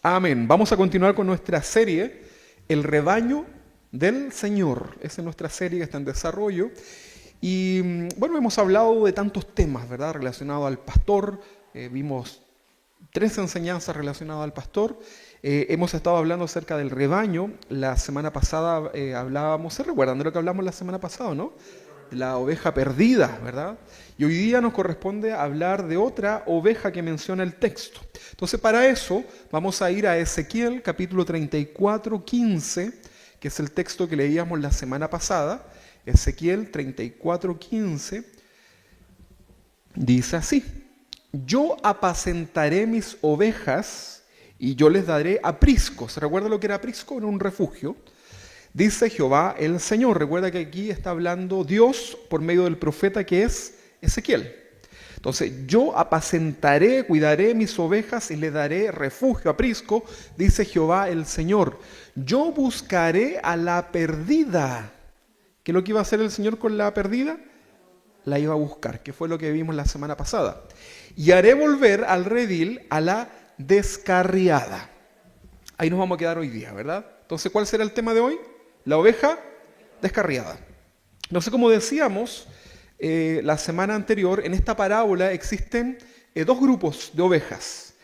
Amén. Vamos a continuar con nuestra serie, El rebaño del Señor. Esa es nuestra serie que está en desarrollo. Y bueno, hemos hablado de tantos temas, ¿verdad? Relacionados al pastor. Vimos 3 enseñanzas relacionadas al pastor. Hemos estado hablando acerca del rebaño. La semana pasada hablábamos, ¿se recuerdan de lo que hablamos la semana pasada, no? La oveja perdida, ¿verdad? Y hoy día nos corresponde hablar de otra oveja que menciona el texto. Entonces, para eso vamos a ir a Ezequiel, capítulo 34, 15, que es el texto que leíamos la semana pasada. Ezequiel 34, 15, dice así: Yo apacentaré mis ovejas y yo les daré aprisco. ¿Se recuerda lo que era aprisco? Era un refugio. Dice Jehová el Señor. Recuerda que aquí está hablando Dios por medio del profeta que es Ezequiel. Entonces, yo apacentaré, cuidaré mis ovejas y le daré refugio, aprisco, dice Jehová el Señor. Yo buscaré a la perdida. ¿Qué es lo que iba a hacer el Señor con la perdida? La iba a buscar, que fue lo que vimos la semana pasada. Y haré volver al redil a la descarriada. Ahí nos vamos a quedar hoy día, ¿verdad? Entonces, ¿cuál será el tema de hoy? La oveja descarriada. No sé, como decíamos la semana anterior, en esta parábola existen 2 grupos de ovejas.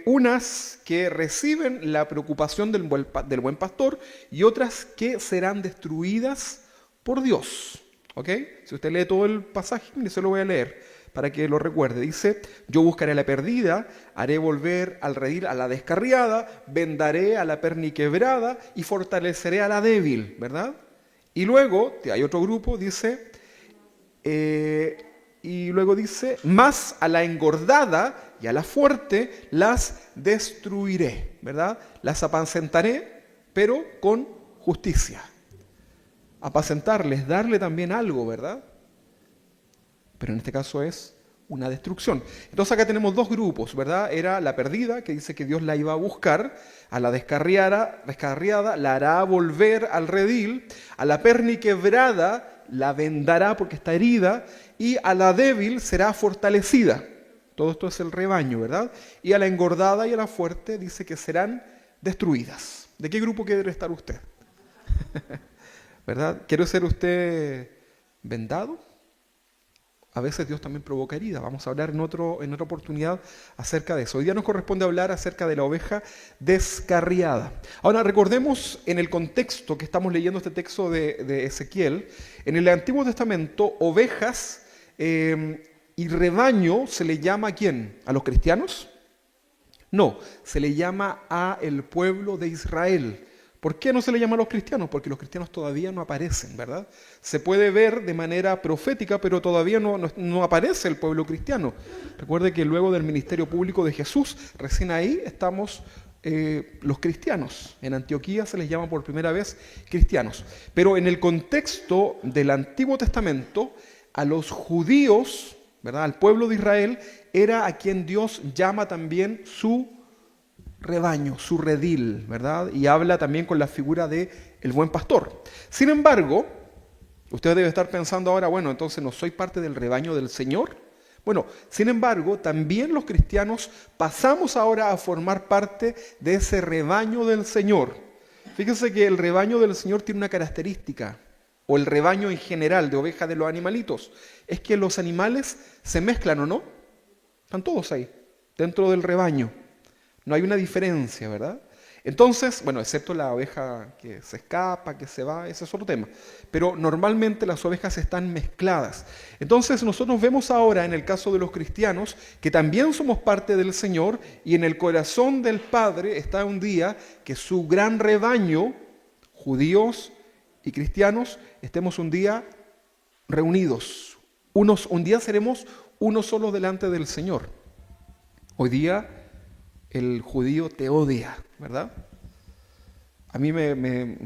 Unas que reciben la preocupación del buen pastor y otras que serán destruidas por Dios. ¿Ok? Si usted lee todo el pasaje, se lo voy a leer para que lo recuerde. Dice: yo buscaré a la perdida, haré volver al redil a la descarriada, vendaré a la perniquebrada y fortaleceré a la débil, ¿verdad? Y luego, hay otro grupo, dice, más a la engordada y a la fuerte las destruiré, ¿verdad? Las apacentaré, pero con justicia. Apacentarles, darle también algo, ¿verdad? Pero en este caso es una destrucción. Entonces acá tenemos 2 grupos, ¿verdad? Era la perdida, que dice que Dios la iba a buscar, a la descarriada la hará volver al redil, a la perniquebrada la vendará porque está herida, y a la débil será fortalecida. Todo esto es el rebaño, ¿verdad? Y a la engordada y a la fuerte dice que serán destruidas. ¿De qué grupo quiere estar usted? ¿Verdad? ¿Quiere ser usted vendado? A veces Dios también provoca herida. Vamos a hablar en otra oportunidad acerca de eso. Hoy día nos corresponde hablar acerca de la oveja descarriada. Ahora, recordemos en el contexto que estamos leyendo este texto de Ezequiel. En el Antiguo Testamento, ovejas y rebaño se le llama ¿a quién? ¿A los cristianos? No, se le llama a el pueblo de Israel. ¿Por qué no se le llama a los cristianos? Porque los cristianos todavía no aparecen, ¿verdad? Se puede ver de manera profética, pero todavía no aparece el pueblo cristiano. Recuerde que luego del ministerio público de Jesús, recién ahí estamos los cristianos. En Antioquía se les llama por primera vez cristianos. Pero en el contexto del Antiguo Testamento, a los judíos, ¿verdad? Al pueblo de Israel, era a quien Dios llama también su rebaño, su redil, ¿verdad? Y habla también con la figura de el buen pastor. Sin embargo, usted debe estar pensando ahora, bueno, entonces no soy parte del rebaño del Señor. Bueno, sin embargo, también los cristianos pasamos ahora a formar parte de ese rebaño del Señor. Fíjense que el rebaño del Señor tiene una característica, o el rebaño en general de ovejas de los animalitos, es que los animales se mezclan, ¿o no? Están todos ahí, dentro del rebaño. No hay una diferencia, ¿verdad? Entonces, bueno, excepto la oveja que se escapa, que se va, ese es otro tema. Pero normalmente las ovejas están mezcladas. Entonces nosotros vemos ahora en el caso de los cristianos que también somos parte del Señor y en el corazón del Padre está un día que su gran rebaño, judíos y cristianos, estemos un día reunidos. Un día seremos uno solo delante del Señor. Hoy día el judío te odia, ¿verdad? A mí me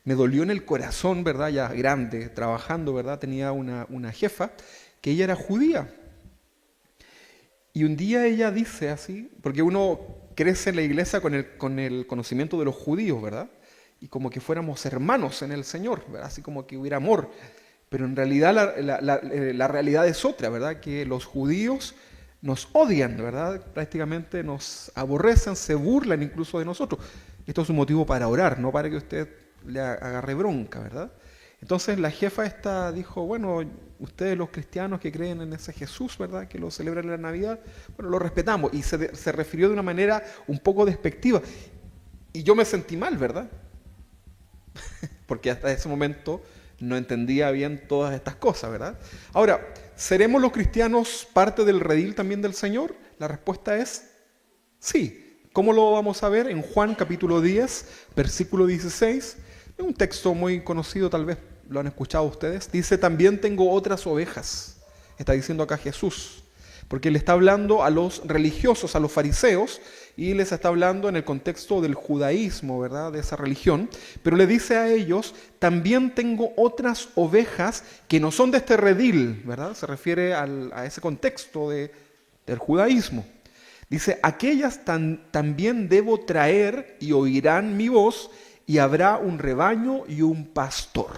dolió en el corazón, ¿verdad? Ya grande, trabajando, ¿verdad? Tenía una jefa que ella era judía. Y un día ella dice así, porque uno crece en la iglesia con el conocimiento de los judíos, ¿verdad? Y como que fuéramos hermanos en el Señor, ¿verdad? Así como que hubiera amor. Pero en realidad la realidad es otra, ¿verdad? Que los judíos nos odian, ¿verdad? Prácticamente nos aborrecen, se burlan incluso de nosotros. Esto es un motivo para orar, no para que usted le agarre bronca, ¿verdad? Entonces la jefa esta dijo, bueno, ustedes los cristianos que creen en ese Jesús, ¿verdad? Que lo celebran en la Navidad, bueno, lo respetamos. Y se refirió de una manera un poco despectiva. Y yo me sentí mal, ¿verdad? Porque hasta ese momento no entendía bien todas estas cosas, ¿verdad? Ahora, ¿seremos los cristianos parte del redil también del Señor? La respuesta es sí. ¿Cómo lo vamos a ver? En Juan capítulo 10, versículo 16. Es un texto muy conocido, tal vez lo han escuchado ustedes. Dice, también tengo otras ovejas. Está diciendo acá Jesús. Porque le está hablando a los religiosos, a los fariseos, y les está hablando en el contexto del judaísmo, ¿verdad? De esa religión. Pero le dice a ellos, también tengo otras ovejas que no son de este redil, ¿verdad? Se refiere a ese contexto del judaísmo. Dice, aquellas también debo traer y oirán mi voz, y habrá un rebaño y un pastor.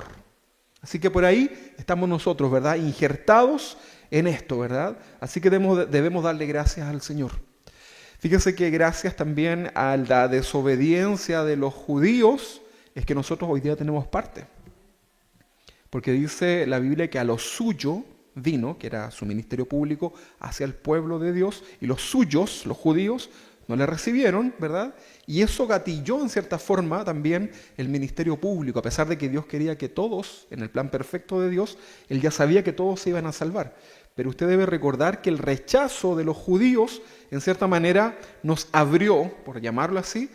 Así que por ahí estamos nosotros, ¿verdad? Injertados en esto, ¿verdad? Así que debemos darle gracias al Señor. Fíjense que gracias también a la desobediencia de los judíos es que nosotros hoy día tenemos parte. Porque dice la Biblia que a lo suyo vino, que era su ministerio público, hacia el pueblo de Dios, y los suyos, los judíos, no le recibieron, ¿verdad? Y eso gatilló en cierta forma también el ministerio público, a pesar de que Dios quería que todos, en el plan perfecto de Dios, Él ya sabía que todos se iban a salvar. Pero usted debe recordar que el rechazo de los judíos, en cierta manera, nos abrió, por llamarlo así,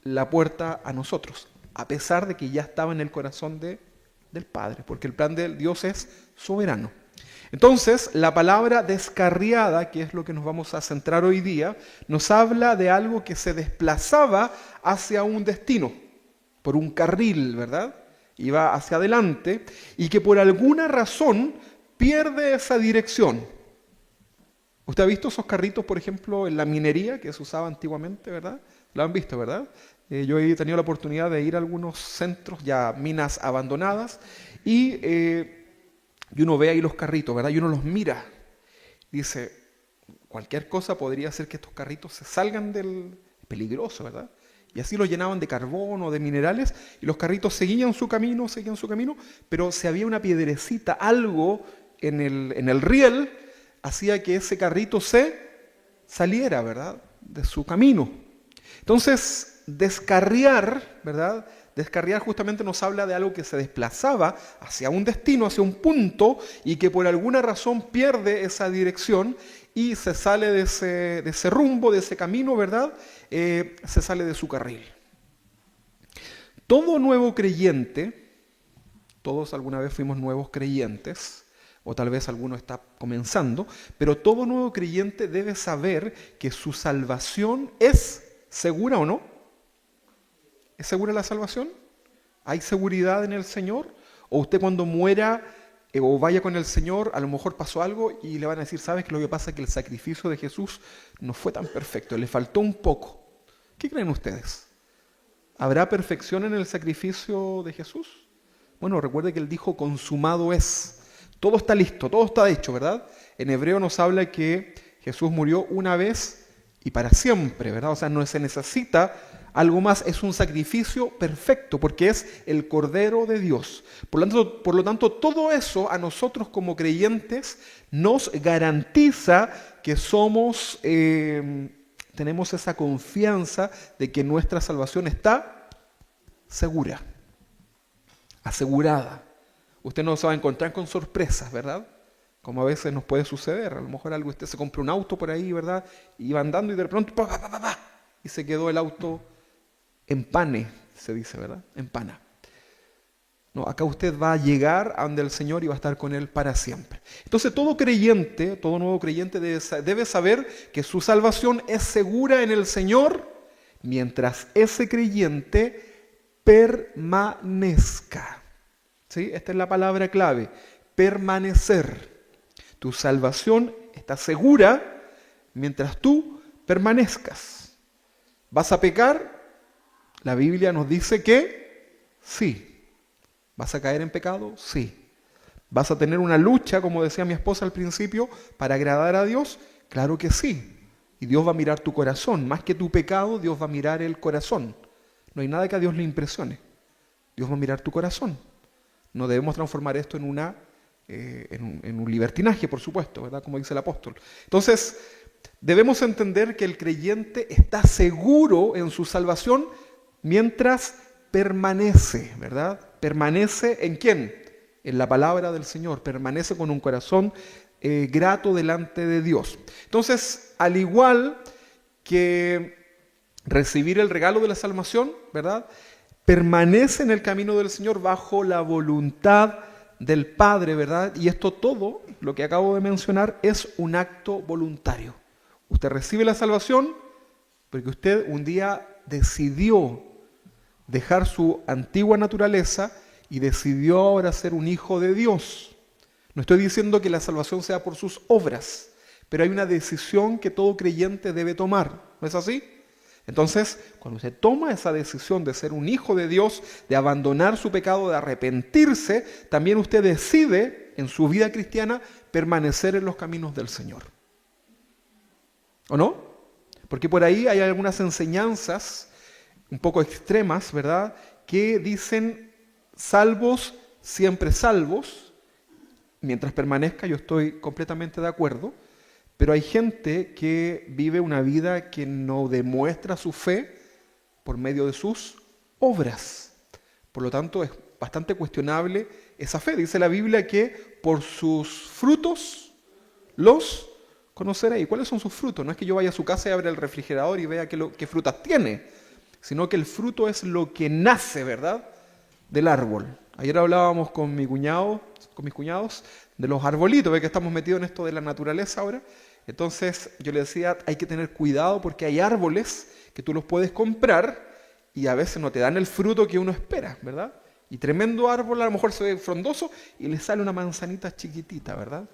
la puerta a nosotros, a pesar de que ya estaba en el corazón del Padre, porque el plan de Dios es soberano. Entonces, la palabra descarriada, que es lo que nos vamos a centrar hoy día, nos habla de algo que se desplazaba hacia un destino, por un carril, ¿verdad? Iba hacia adelante y que por alguna razón pierde esa dirección. ¿Usted ha visto esos carritos, por ejemplo, en la minería que se usaba antiguamente, ¿verdad? Lo han visto, ¿verdad? Yo he tenido la oportunidad de ir a algunos centros, ya minas abandonadas, y uno ve ahí los carritos, ¿verdad? Y uno los mira. Dice, cualquier cosa podría hacer que estos carritos se salgan del peligroso, ¿verdad? Y así los llenaban de carbón o de minerales, y los carritos seguían su camino, pero si había una piedrecita, algo en el riel, hacía que ese carrito se saliera, ¿verdad?, de su camino. Entonces, descarriar, ¿verdad?, descarriar justamente nos habla de algo que se desplazaba hacia un destino, hacia un punto, y que por alguna razón pierde esa dirección y se sale de ese rumbo, de ese camino, ¿verdad? Se sale de su carril. Todo nuevo creyente, todos alguna vez fuimos nuevos creyentes, o tal vez alguno está comenzando, pero todo nuevo creyente debe saber que su salvación es segura o no. ¿Es segura la salvación? ¿Hay seguridad en el Señor? ¿O usted cuando muera o vaya con el Señor, a lo mejor pasó algo y le van a decir, ¿sabes que lo que pasa es que el sacrificio de Jesús no fue tan perfecto, le faltó un poco? ¿Qué creen ustedes? ¿Habrá perfección en el sacrificio de Jesús? Bueno, recuerde que Él dijo, consumado es. Todo está listo, todo está hecho, ¿verdad? En hebreo nos habla que Jesús murió una vez y para siempre, ¿verdad? O sea, no se necesita algo más, es un sacrificio perfecto, porque es el Cordero de Dios. Por lo tanto, todo eso a nosotros como creyentes nos garantiza que tenemos esa confianza de que nuestra salvación está segura, asegurada. Usted no se va a encontrar con sorpresas, ¿verdad? Como a veces nos puede suceder. A lo mejor usted se compró un auto por ahí, ¿verdad? Y va andando y de pronto y se quedó el auto en pane, se dice, ¿verdad? En pana. No, acá usted va a llegar a donde el Señor y va a estar con Él para siempre. Entonces todo creyente, todo nuevo creyente debe saber que su salvación es segura en el Señor mientras ese creyente permanezca. ¿Sí? Esta es la palabra clave, permanecer. Tu salvación está segura mientras tú permanezcas. ¿Vas a pecar? La Biblia nos dice que sí. ¿Vas a caer en pecado? Sí. ¿Vas a tener una lucha, como decía mi esposa al principio, para agradar a Dios? Claro que sí. Y Dios va a mirar tu corazón. Más que tu pecado, Dios va a mirar el corazón. No hay nada que a Dios le impresione. Dios va a mirar tu corazón. No debemos transformar esto en un libertinaje, por supuesto, ¿verdad? Como dice el apóstol. Entonces, debemos entender que el creyente está seguro en su salvación mientras permanece, ¿verdad? ¿Permanece en quién? En la palabra del Señor. Permanece con un corazón grato delante de Dios. Entonces, al igual que recibir el regalo de la salvación, ¿verdad? Permanece en el camino del Señor bajo la voluntad del Padre, ¿verdad? Y esto todo, lo que acabo de mencionar, es un acto voluntario. Usted recibe la salvación porque usted un día decidió dejar su antigua naturaleza y decidió ahora ser un hijo de Dios. No estoy diciendo que la salvación sea por sus obras, pero hay una decisión que todo creyente debe tomar. ¿No es así? Entonces, cuando usted toma esa decisión de ser un hijo de Dios, de abandonar su pecado, de arrepentirse, también usted decide en su vida cristiana permanecer en los caminos del Señor. ¿O no? Porque por ahí hay algunas enseñanzas un poco extremas, ¿verdad?, que dicen salvos, siempre salvos. Mientras permanezca, yo estoy completamente de acuerdo. Pero hay gente que vive una vida que no demuestra su fe por medio de sus obras. Por lo tanto, es bastante cuestionable esa fe. Dice la Biblia que por sus frutos los conoceréis. ¿Y cuáles son sus frutos? No es que yo vaya a su casa y abra el refrigerador y vea qué frutas tiene, sino que el fruto es lo que nace, ¿verdad?, del árbol. Ayer hablábamos con mis cuñados, de los arbolitos, ve que estamos metidos en esto de la naturaleza ahora. Entonces yo le decía, hay que tener cuidado porque hay árboles que tú los puedes comprar y a veces no te dan el fruto que uno espera, ¿verdad? Y tremendo árbol, a lo mejor se ve frondoso y le sale una manzanita chiquitita, ¿verdad?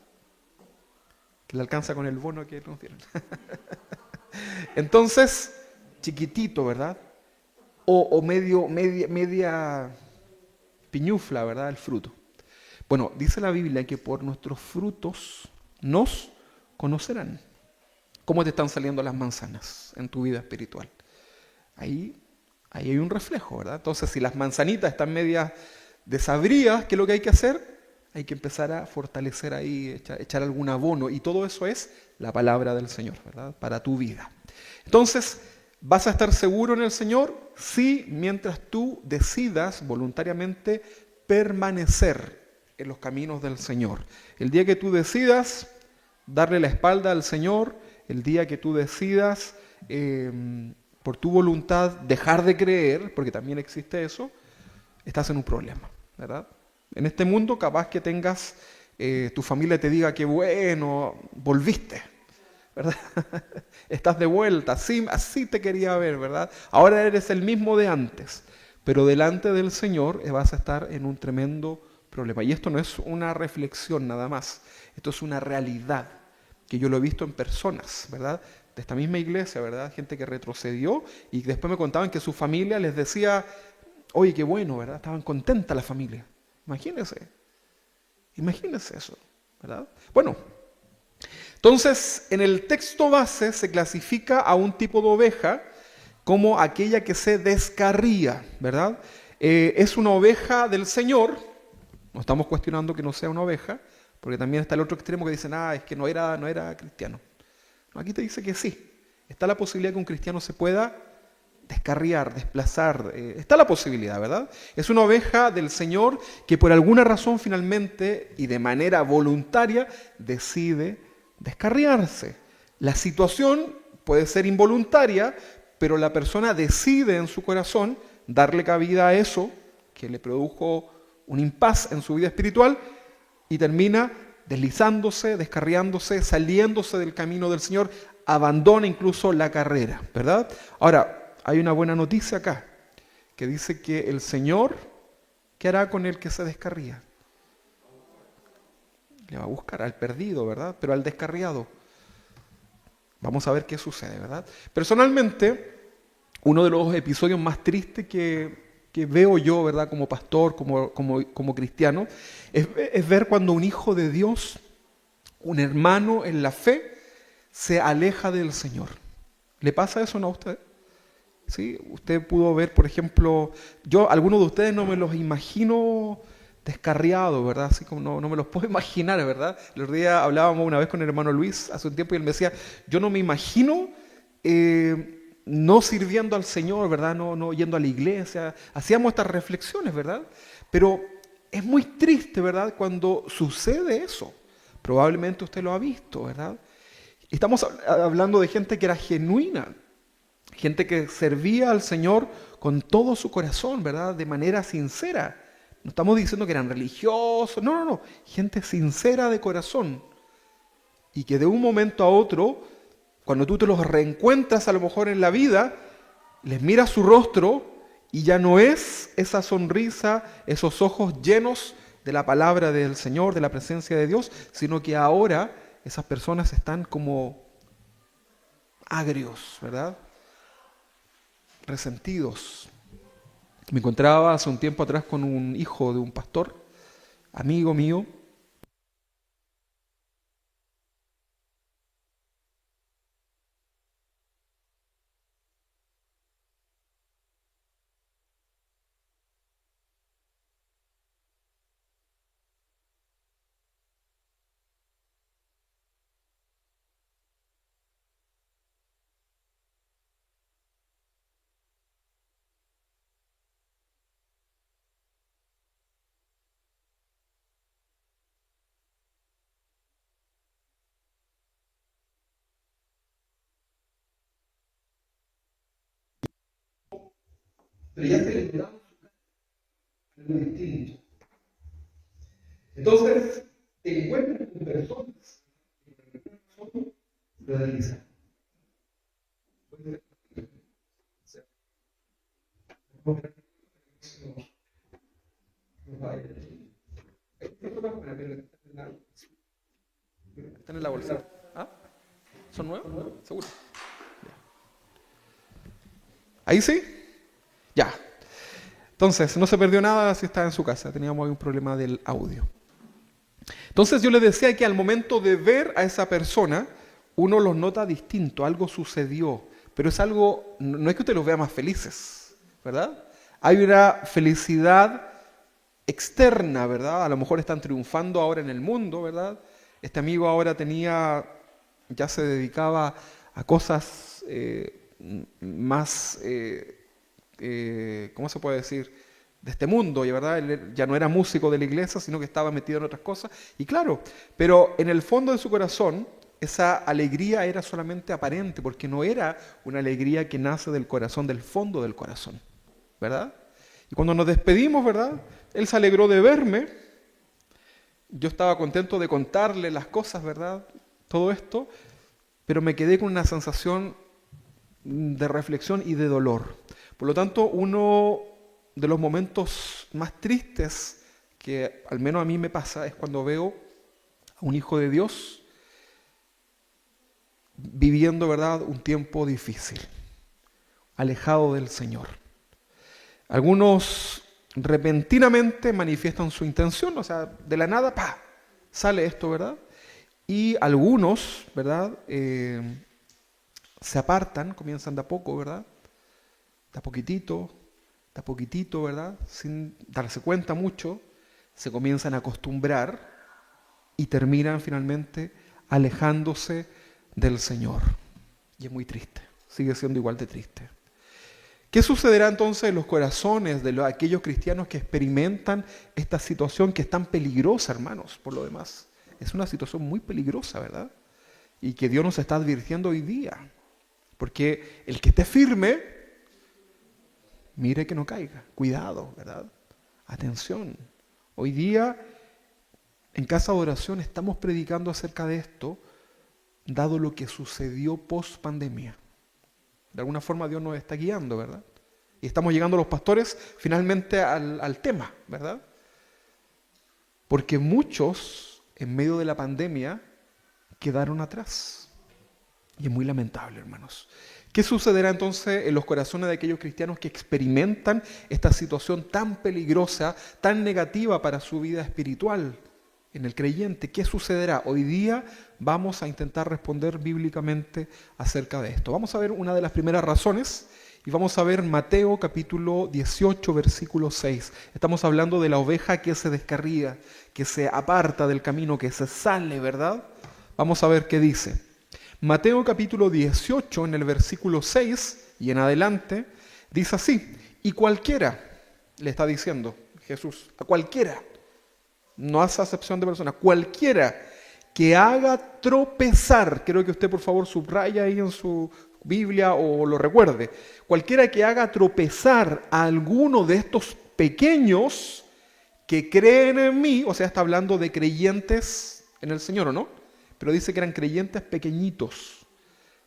Que le alcanza con el bono que nos dieron. Entonces, chiquitito, ¿verdad? O media piñufla, ¿verdad? El fruto. Bueno, dice la Biblia que por nuestros frutos nos conocerán. ¿Cómo te están saliendo las manzanas en tu vida espiritual? Ahí hay un reflejo, ¿verdad? Entonces, si las manzanitas están medias desabridas, ¿qué es lo que hay que hacer? Hay que empezar a fortalecer ahí, echar algún abono. Y todo eso es la palabra del Señor, ¿verdad? Para tu vida. Entonces, ¿vas a estar seguro en el Señor? Sí, mientras tú decidas voluntariamente permanecer en los caminos del Señor. El día que tú decidas darle la espalda al Señor, el día que tú decidas por tu voluntad dejar de creer, porque también existe eso, estás en un problema, ¿verdad? En este mundo capaz que tengas, tu familia te diga que bueno, volviste, ¿verdad? Estás de vuelta, así te quería ver, ¿verdad? Ahora eres el mismo de antes, pero delante del Señor vas a estar en un tremendo problema. Y esto no es una reflexión nada más, esto es una realidad que yo lo he visto en personas, ¿verdad? De esta misma iglesia, ¿verdad? Gente que retrocedió y después me contaban que su familia les decía, oye, qué bueno, ¿verdad? Estaban contentas la familia. Imagínense eso, ¿verdad? Bueno, entonces en el texto base se clasifica a un tipo de oveja como aquella que se descarría, ¿verdad? Es una oveja del Señor. No estamos cuestionando que no sea una oveja, porque también está el otro extremo que dicen, es que no era cristiano. No, aquí te dice que sí. Está la posibilidad que un cristiano se pueda descarriar, desplazar. Está la posibilidad, ¿verdad? Es una oveja del Señor que por alguna razón finalmente y de manera voluntaria decide descarriarse. La situación puede ser involuntaria, pero la persona decide en su corazón darle cabida a eso que le produjo un impas en su vida espiritual y termina deslizándose, descarriándose, saliéndose del camino del Señor, abandona incluso la carrera, ¿verdad? Ahora, hay una buena noticia acá, que dice que el Señor, ¿qué hará con el que se descarría? Le va a buscar al perdido, ¿verdad? Pero al descarriado. Vamos a ver qué sucede, ¿verdad? Personalmente, uno de los episodios más tristes que veo yo, ¿verdad? Como pastor, como cristiano, es ver cuando un hijo de Dios, un hermano en la fe, se aleja del Señor. ¿Le pasa eso no a usted? ¿Sí? Usted pudo ver, por ejemplo, algunos de ustedes no me los imagino descarriados, ¿verdad? Así como no me los puedo imaginar, ¿verdad? El otro día hablábamos una vez con el hermano Luis hace un tiempo y él me decía, yo no me imagino no sirviendo al Señor, ¿verdad? No yendo a la iglesia. Hacíamos estas reflexiones, ¿verdad? Pero es muy triste, ¿verdad? Cuando sucede eso. Probablemente usted lo ha visto, ¿verdad? Estamos hablando de gente que era genuina, gente que servía al Señor con todo su corazón, ¿verdad? De manera sincera. No estamos diciendo que eran religiosos, no. Gente sincera de corazón. Y que de un momento a otro, cuando tú te los reencuentras a lo mejor en la vida, les miras su rostro y ya no es esa sonrisa, esos ojos llenos de la palabra del Señor, de la presencia de Dios, sino que ahora esas personas están como agrios, ¿verdad? Resentidos. Me encontraba hace un tiempo atrás con un hijo de un pastor, amigo mío. Pero ya se le da algo distinto. Entonces, te encuentras con personas que lo realizan. Están en la bolsa. ¿Ah? ¿Son nuevos? ¿Seguro? ¿Ahí sí? Ya. Entonces, no se perdió nada si estaba en su casa. Teníamos ahí un problema del audio. Entonces yo les decía que al momento de ver a esa persona, uno los nota distinto, algo sucedió. Pero es algo, no es que usted los vea más felices, ¿verdad? Hay una felicidad externa, ¿verdad? A lo mejor están triunfando ahora en el mundo, ¿verdad? Este amigo ahora ya se dedicaba a cosas más, ¿cómo se puede decir? De este mundo, y ¿verdad? Él ya no era músico de la iglesia, sino que estaba metido en otras cosas. Y claro, pero en el fondo de su corazón, esa alegría era solamente aparente, porque no era una alegría que nace del corazón, del fondo del corazón, ¿verdad? Y cuando nos despedimos, ¿verdad? Él se alegró de verme. Yo estaba contento de contarle las cosas, ¿verdad? Todo esto, pero me quedé con una sensación de reflexión y de dolor. Por lo tanto, uno de los momentos más tristes que al menos a mí me pasa es cuando veo a un hijo de Dios viviendo, ¿verdad?, un tiempo difícil, alejado del Señor. Algunos repentinamente manifiestan su intención, o sea, de la nada, ¡pah!, sale esto, ¿verdad? Y algunos, ¿verdad?, se apartan, comienzan de a poco, ¿verdad? De a poquitito, ¿verdad? Sin darse cuenta mucho, se comienzan a acostumbrar y terminan finalmente alejándose del Señor. Y es muy triste, sigue siendo igual de triste. ¿Qué sucederá entonces en los corazones de aquellos cristianos que experimentan esta situación que es tan peligrosa, hermanos, por lo demás? Es una situación muy peligrosa, ¿verdad? Y que Dios nos está advirtiendo hoy día. Porque el que esté firme, mire que no caiga. Cuidado, ¿verdad? Atención. Hoy día, en Casa de Oración, estamos predicando acerca de esto, dado lo que sucedió post pandemia. De alguna forma Dios nos está guiando, ¿verdad? Y estamos llegando los pastores finalmente al tema, ¿verdad? Porque muchos, en medio de la pandemia, quedaron atrás. Y es muy lamentable, hermanos. ¿Qué sucederá entonces en los corazones de aquellos cristianos que experimentan esta situación tan peligrosa, tan negativa para su vida espiritual? en el creyente, ¿qué sucederá? Hoy día vamos a intentar responder bíblicamente acerca de esto. Vamos a ver una de las primeras razones y vamos a ver Mateo capítulo 18, versículo 6. Estamos hablando de la oveja que se descarría, que se aparta del camino, que se sale, ¿verdad? Vamos a ver qué dice. Mateo capítulo 18, en el versículo 6 y en adelante, dice así: y cualquiera, le está diciendo Jesús, a cualquiera, no hace acepción de personas, cualquiera que haga tropezar, quiero que usted por favor subraya ahí en su Biblia o lo recuerde, cualquiera que haga tropezar a alguno de estos pequeños que creen en mí, o sea, está hablando de creyentes en el Señor, ¿o no? Pero dice que eran creyentes pequeñitos.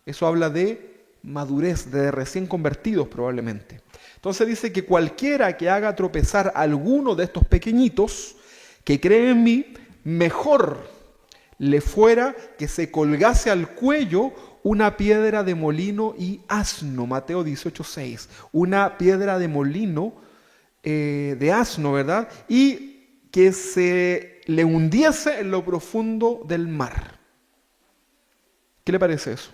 Eso habla de madurez, de recién convertidos probablemente. Entonces dice que cualquiera que haga tropezar a alguno de estos pequeñitos que cree en mí, mejor le fuera que se colgase al cuello una piedra de molino y asno. Mateo 18:6. Una piedra de molino, de asno, ¿verdad? Y que se le hundiese en lo profundo del mar. ¿Qué le parece eso?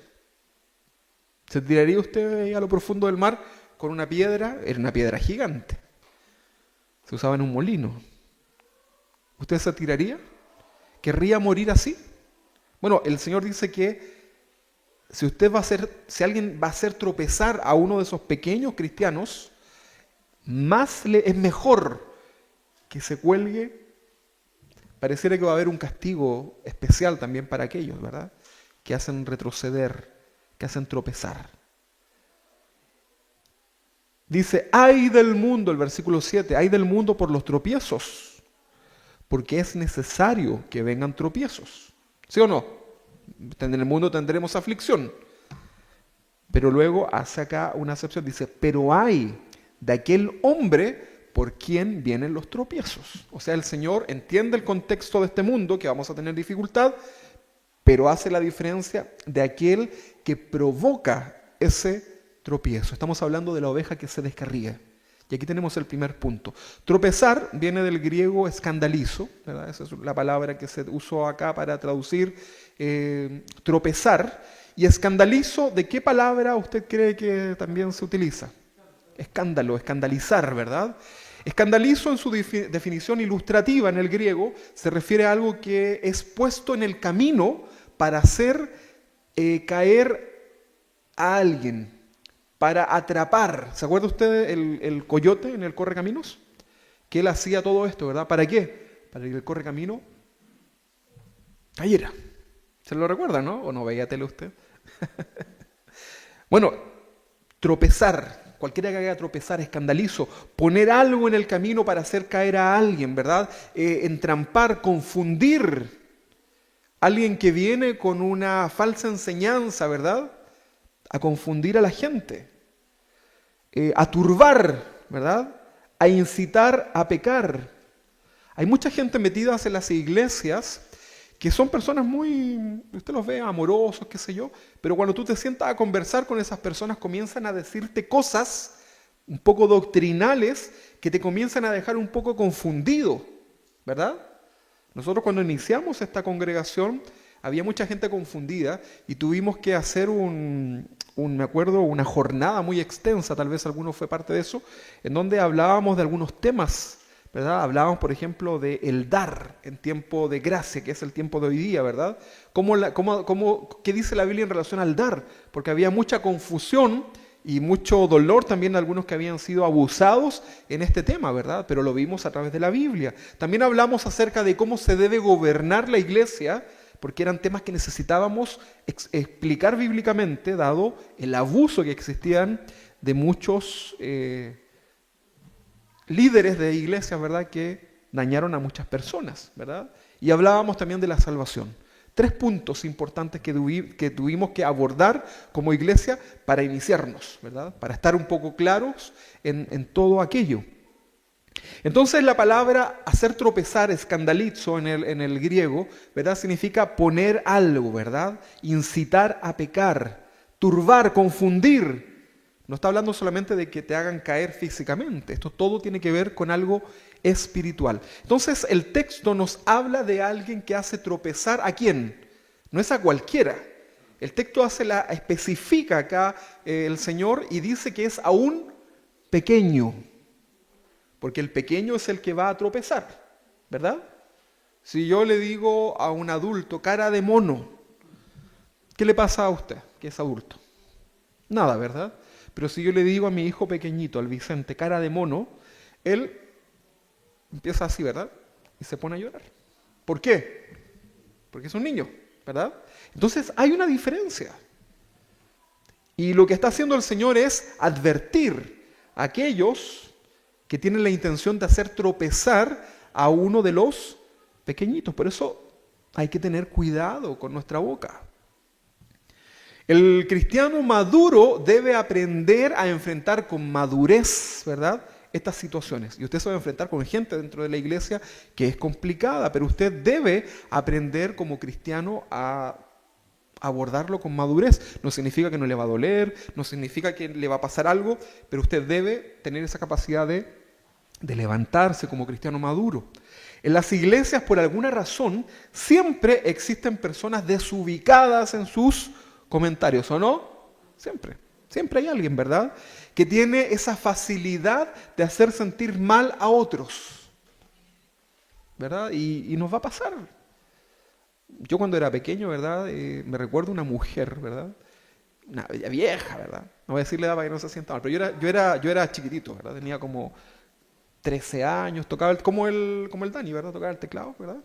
¿Se tiraría usted ahí a lo profundo del mar con una piedra? Era una piedra gigante. Se usaba en un molino. ¿Usted se tiraría? ¿Querría morir así? Bueno, el Señor dice que si alguien va a hacer tropezar a uno de esos pequeños cristianos, es mejor que se cuelgue. Pareciera que va a haber un castigo especial también para aquellos, ¿verdad?, que hacen retroceder, que hacen tropezar. Dice, ay del mundo, el versículo 7, ay del mundo por los tropiezos, porque es necesario que vengan tropiezos. ¿Sí o no? En el mundo tendremos aflicción. Pero luego hace acá una acepción, dice, pero ay de aquel hombre por quien vienen los tropiezos. O sea, el Señor entiende el contexto de este mundo, que vamos a tener dificultad, pero hace la diferencia de aquel que provoca ese tropiezo. Estamos hablando de la oveja que se descarría. Y aquí tenemos el primer punto. Tropezar viene del griego escandalizo, ¿verdad? Esa es la palabra que se usó acá para traducir tropezar. Y escandalizo, ¿de qué palabra usted cree que también se utiliza? Escándalo, escandalizar, ¿verdad? Escandalizo en su definición ilustrativa en el griego se refiere a algo que es puesto en el camino para hacer caer a alguien, para atrapar. ¿Se acuerda usted el coyote en el Correcaminos? Que él hacía todo esto, ¿verdad? ¿Para qué? Para que el Correcamino cayera. ¿Se lo recuerda, no? ¿O no veía tele usted? Bueno, tropezar, cualquiera que haga tropezar, escandalizo, poner algo en el camino para hacer caer a alguien, ¿verdad? Entrampar, confundir. Alguien que viene con una falsa enseñanza, ¿verdad?, a confundir a la gente, a turbar, ¿verdad?, a incitar a pecar. Hay mucha gente metida en las iglesias que son personas muy, usted los ve amorosos, qué sé yo, pero cuando tú te sientas a conversar con esas personas comienzan a decirte cosas un poco doctrinales que te comienzan a dejar un poco confundido, ¿verdad? Nosotros cuando iniciamos esta congregación había mucha gente confundida y tuvimos que hacer me acuerdo, una jornada muy extensa, tal vez alguno fue parte de eso, en donde hablábamos de algunos temas, ¿verdad? Hablábamos, por ejemplo, de el dar en tiempo de gracia, que es el tiempo de hoy día, ¿verdad? ¿Qué dice la Biblia en relación al dar? Porque había mucha confusión y mucho dolor también de algunos que habían sido abusados en este tema, ¿verdad? Pero lo vimos a través de la Biblia. También hablamos acerca de cómo se debe gobernar la iglesia, porque eran temas que necesitábamos explicar bíblicamente, dado el abuso que existían de muchos líderes de iglesias, ¿verdad?, que dañaron a muchas personas, ¿verdad? Y hablábamos también de la salvación. 3 puntos importantes que tuvimos que abordar como iglesia para iniciarnos, ¿verdad?, para estar un poco claros en todo aquello. Entonces la palabra hacer tropezar, escandalizo en el griego, ¿verdad?, significa poner algo, ¿verdad?, incitar a pecar, turbar, confundir, No está hablando solamente de que te hagan caer físicamente. Esto todo tiene que ver con algo espiritual. Entonces el texto nos habla de alguien que hace tropezar ¿a quién? No es a cualquiera. El texto especifica acá el Señor y dice que es a un pequeño. Porque el pequeño es el que va a tropezar, ¿verdad? Si yo le digo a un adulto cara de mono, ¿qué le pasa a usted que es adulto? Nada, ¿verdad? Pero si yo le digo a mi hijo pequeñito, al Vicente, cara de mono, él empieza así, ¿verdad? Y se pone a llorar. ¿Por qué? Porque es un niño, ¿verdad? Entonces hay una diferencia. Y lo que está haciendo el Señor es advertir a aquellos que tienen la intención de hacer tropezar a uno de los pequeñitos. Por eso hay que tener cuidado con nuestra boca. El cristiano maduro debe aprender a enfrentar con madurez, ¿verdad?, estas situaciones. Y usted se va a enfrentar con gente dentro de la iglesia que es complicada, pero usted debe aprender como cristiano a abordarlo con madurez. No significa que no le va a doler, no significa que le va a pasar algo, pero usted debe tener esa capacidad de levantarse como cristiano maduro. En las iglesias, por alguna razón, siempre existen personas desubicadas en sus comentarios, ¿o no? Siempre hay alguien, ¿verdad?, que tiene esa facilidad de hacer sentir mal a otros, ¿verdad? Y nos va a pasar. Yo cuando era pequeño, ¿verdad?, me recuerdo una mujer, ¿verdad?, una vieja, ¿verdad? No voy a decirle edad para que no se sienta mal, pero yo era chiquitito, ¿verdad? Tenía como 13 años, tocaba como el Dani, ¿verdad? Tocaba el teclado, ¿verdad?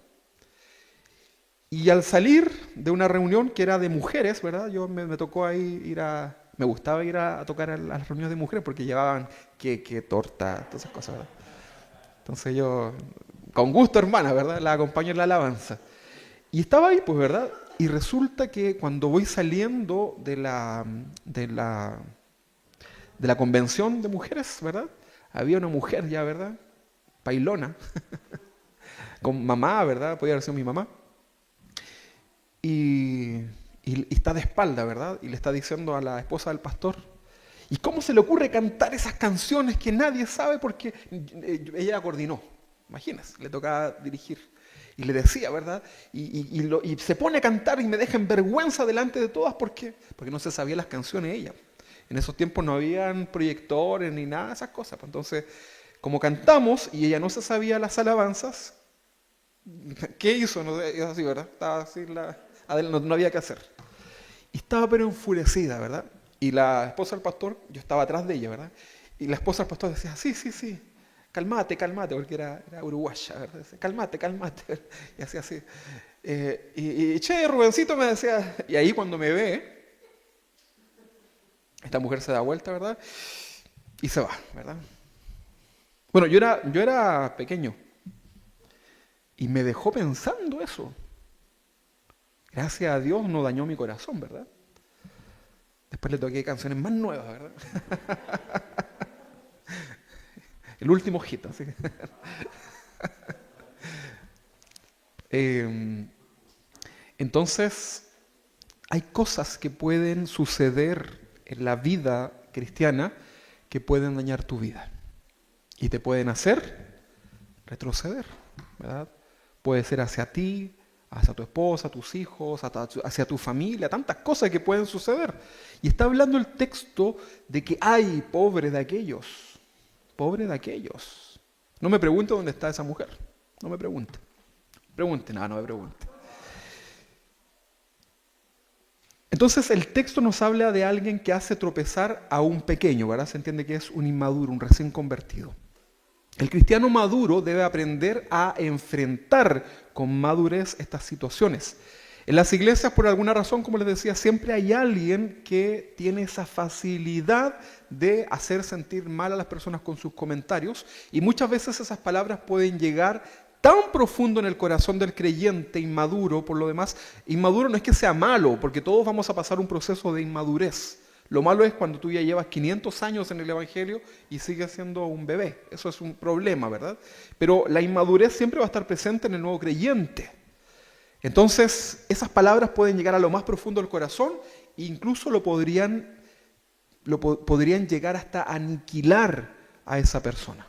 Y al salir de una reunión que era de mujeres, ¿verdad? Me tocó ahí me gustaba ir a tocar a las reuniones de mujeres porque llevaban queque, torta, todas esas cosas, ¿verdad? Entonces yo, con gusto, hermana, ¿verdad?, la acompaño en la alabanza. Y estaba ahí, pues, ¿verdad? Y resulta que cuando voy saliendo de la convención de mujeres, ¿verdad?, había una mujer ya, ¿verdad?, pailona, con mamá, ¿verdad?, podía haber sido mi mamá. Y está de espalda, ¿verdad? Y le está diciendo a la esposa del pastor, ¿y cómo se le ocurre cantar esas canciones que nadie sabe? Porque ella coordinó, imagínense, le tocaba dirigir. Y le decía, ¿verdad? Y se pone a cantar y me deja en vergüenza delante de todas. ¿Por qué? Porque no se sabía las canciones ella. En esos tiempos no habían proyectores ni nada de esas cosas. Entonces, como cantamos y ella no se sabía las alabanzas, ¿qué hizo? No, así, ¿verdad? Estaba así, no había que hacer. Y estaba pero enfurecida, ¿verdad? Y la esposa del pastor, yo estaba atrás de ella, ¿verdad? Y la esposa del pastor decía, sí, cálmate, porque era uruguaya, ¿verdad? Decía, cálmate. Y hacía así. Che, Rubencito me decía, y ahí cuando me ve, esta mujer se da vuelta, ¿verdad? Y se va, ¿verdad? Bueno, yo era pequeño. Y me dejó pensando eso. Gracias a Dios no dañó mi corazón, ¿verdad? Después le toqué canciones más nuevas, ¿verdad? El último hit, así. Entonces, hay cosas que pueden suceder en la vida cristiana que pueden dañar tu vida. Y te pueden hacer retroceder, ¿verdad? Puede ser hacia ti, hacia tu esposa, tus hijos, hacia tu familia, tantas cosas que pueden suceder. Y está hablando el texto de que hay pobre de aquellos. No me pregunte dónde está esa mujer. No me pregunte. No me pregunte. Entonces el texto nos habla de alguien que hace tropezar a un pequeño, ¿verdad? Se entiende que es un inmaduro, un recién convertido. El cristiano maduro debe aprender a enfrentar con madurez estas situaciones. En las iglesias, por alguna razón, como les decía, siempre hay alguien que tiene esa facilidad de hacer sentir mal a las personas con sus comentarios, y muchas veces esas palabras pueden llegar tan profundo en el corazón del creyente inmaduro. Por lo demás, inmaduro no es que sea malo, porque todos vamos a pasar un proceso de inmadurez. Lo malo es cuando tú ya llevas 500 años en el Evangelio y sigues siendo un bebé. Eso es un problema, ¿verdad? Pero la inmadurez siempre va a estar presente en el nuevo creyente. Entonces, esas palabras pueden llegar a lo más profundo del corazón e incluso lo podrían podrían llegar hasta aniquilar a esa persona.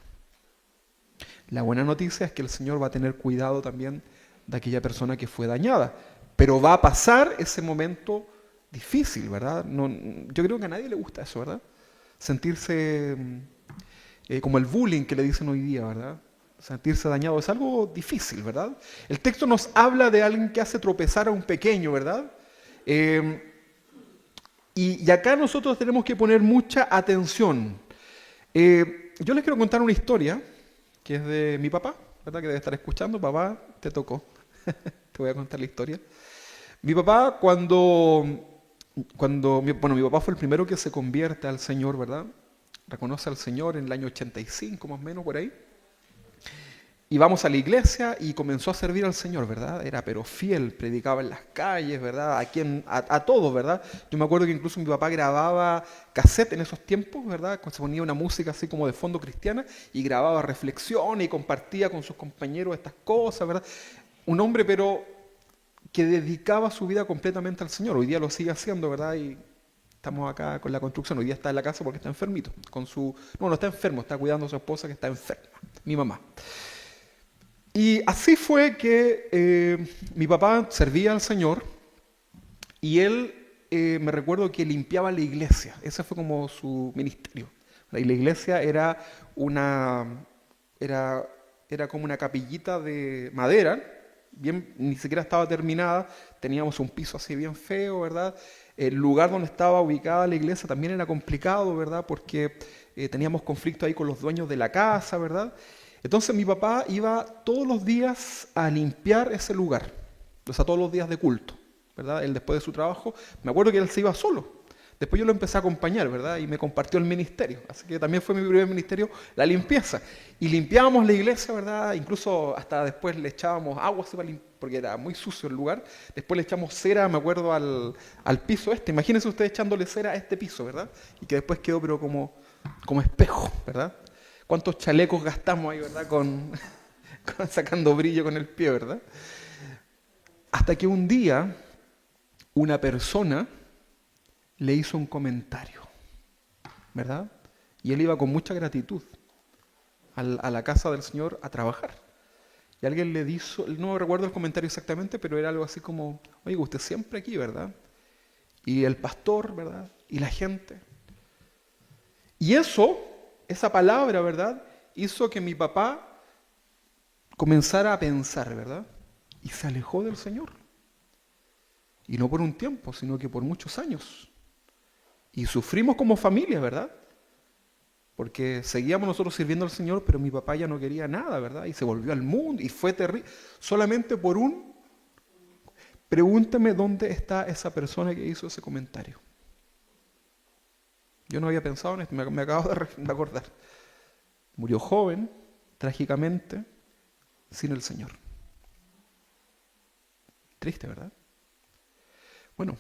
La buena noticia es que el Señor va a tener cuidado también de aquella persona que fue dañada, pero va a pasar ese momento difícil, ¿verdad? No, yo creo que a nadie le gusta eso, ¿verdad? Sentirse como el bullying que le dicen hoy día, ¿verdad? Sentirse dañado es algo difícil, ¿verdad? El texto nos habla de alguien que hace tropezar a un pequeño, ¿verdad? Y acá nosotros tenemos que poner mucha atención. Yo les quiero contar una historia que es de mi papá, ¿verdad? Que debe estar escuchando. Papá, te tocó. Te voy a contar la historia. Mi papá, mi papá fue el primero que se convierte al Señor, ¿verdad? Reconoce al Señor en el año 85, más o menos, por ahí. Y vamos a la iglesia y comenzó a servir al Señor, ¿verdad? Era pero fiel, predicaba en las calles, ¿verdad? A todos, ¿verdad? Yo me acuerdo que incluso mi papá grababa cassette en esos tiempos, ¿verdad? Cuando se ponía una música así como de fondo cristiana y grababa reflexiones y compartía con sus compañeros estas cosas, ¿verdad? Un hombre pero que dedicaba su vida completamente al Señor. Hoy día lo sigue haciendo, ¿verdad? Y estamos acá con la construcción. Hoy día está en la casa porque está enfermito. No está enfermo, está cuidando a su esposa que está enferma, mi mamá. Y así fue que mi papá servía al Señor y él, me recuerdo que limpiaba la iglesia. Ese fue como su ministerio. Y la iglesia era como una capillita de madera, ni siquiera estaba terminada, teníamos un piso así bien feo, ¿verdad? El lugar donde estaba ubicada la iglesia también era complicado, ¿verdad? Porque teníamos conflicto ahí con los dueños de la casa, ¿verdad? Entonces mi papá iba todos los días a limpiar ese lugar, o sea, todos los días de culto, ¿verdad? Él después de su trabajo, me acuerdo que él se iba solo. Después yo lo empecé a acompañar, ¿verdad? Y me compartió el ministerio. Así que también fue mi primer ministerio, la limpieza. Y limpiábamos la iglesia, ¿verdad? Incluso hasta después le echábamos agua así porque era muy sucio el lugar. Después le echamos cera, me acuerdo, al piso este. Imagínense ustedes echándole cera a este piso, ¿verdad? Y que después quedó pero como espejo, ¿verdad? ¿Cuántos chalecos gastamos ahí, verdad? Sacando brillo con el pie, ¿verdad? Hasta que un día una persona le hizo un comentario, ¿verdad? Y él iba con mucha gratitud a la casa del Señor a trabajar. Y alguien le hizo, no recuerdo el comentario exactamente, pero era algo así como, oye, usted siempre aquí, ¿verdad? Y el pastor, ¿verdad? Y la gente. Y esa palabra, ¿verdad? Hizo que mi papá comenzara a pensar, ¿verdad? Y se alejó del Señor. Y no por un tiempo, sino que por muchos años. Y sufrimos como familia, ¿verdad? Porque seguíamos nosotros sirviendo al Señor, pero mi papá ya no quería nada, ¿verdad? Y se volvió al mundo y fue terrible. Solamente por pregúntame dónde está esa persona que hizo ese comentario. Yo no había pensado en esto, me acabo de acordar. Murió joven, trágicamente, sin el Señor. Triste, ¿verdad? Bueno,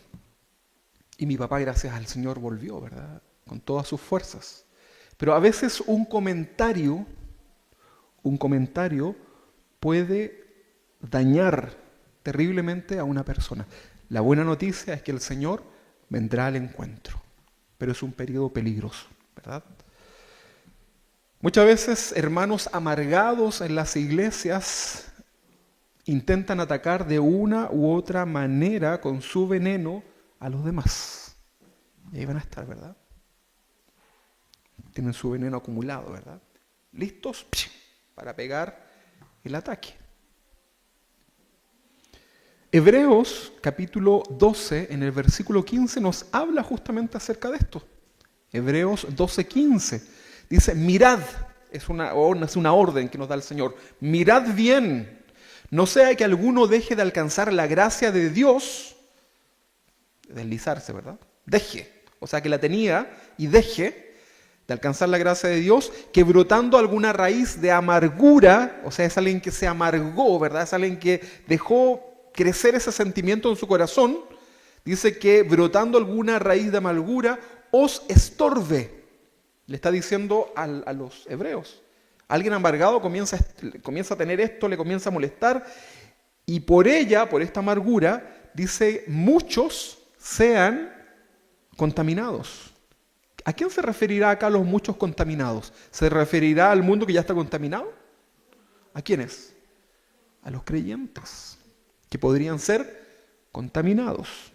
y mi papá, gracias al Señor, volvió, ¿verdad? Con todas sus fuerzas. Pero a veces un comentario puede dañar terriblemente a una persona. La buena noticia es que el Señor vendrá al encuentro, pero es un periodo peligroso, ¿verdad? Muchas veces hermanos amargados en las iglesias intentan atacar de una u otra manera con su veneno a los demás. Y ahí van a estar, ¿verdad? Tienen su veneno acumulado, ¿verdad? Listos para pegar el ataque. Hebreos capítulo 12, en el versículo 15, nos habla justamente acerca de esto. Hebreos 12:15 dice, mirad, es una orden que nos da el Señor, mirad bien, no sea que alguno deje de alcanzar la gracia de Dios, deslizarse, ¿verdad? O sea que la tenía y deje de alcanzar la gracia de Dios, que brotando alguna raíz de amargura, o sea, es alguien que se amargó, ¿verdad? Es alguien que dejó crecer ese sentimiento en su corazón, dice que brotando alguna raíz de amargura os estorbe. Le está diciendo a los hebreos. Alguien amargado comienza a tener esto, le comienza a molestar, y por esta amargura, dice, muchos sean contaminados. ¿A quién se referirá acá los muchos contaminados? ¿Se referirá al mundo que ya está contaminado? ¿A quiénes? A los creyentes, que podrían ser contaminados.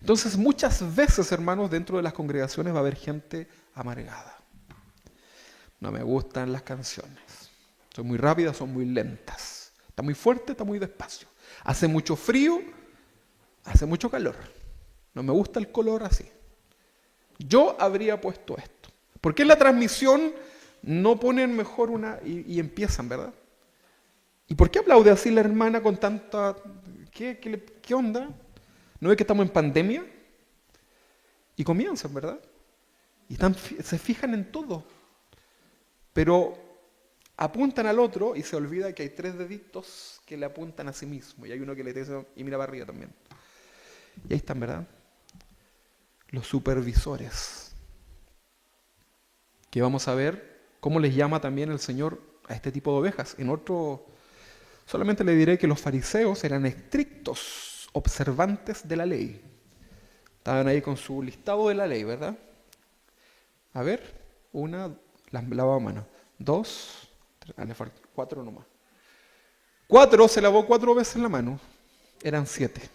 Entonces, muchas veces, hermanos, dentro de las congregaciones va a haber gente amargada. No me gustan las canciones. Son muy rápidas, son muy lentas. Está muy fuerte, está muy despacio. Hace mucho frío, hace mucho calor. No me gusta el color así. Yo habría puesto esto. ¿Por qué en la transmisión no ponen mejor una y empiezan, verdad? ¿Y por qué aplaude así la hermana con tanta... ¿Qué onda? ¿No ve que estamos en pandemia? Y comienzan, ¿verdad? Y se fijan en todo. Pero apuntan al otro y se olvida que hay 3 deditos que le apuntan a sí mismo. Y hay uno que le dice, y mira para arriba también. Y ahí están, ¿verdad? Los supervisores. Que vamos a ver cómo les llama también el Señor a este tipo de ovejas. En otro, solamente le diré que los fariseos eran estrictos observantes de la ley. Estaban ahí con su listado de la ley, ¿verdad? A ver, lavaba mano. 2, 3, le falta 4 nomás. 4, se lavó 4 veces la mano. Eran 7.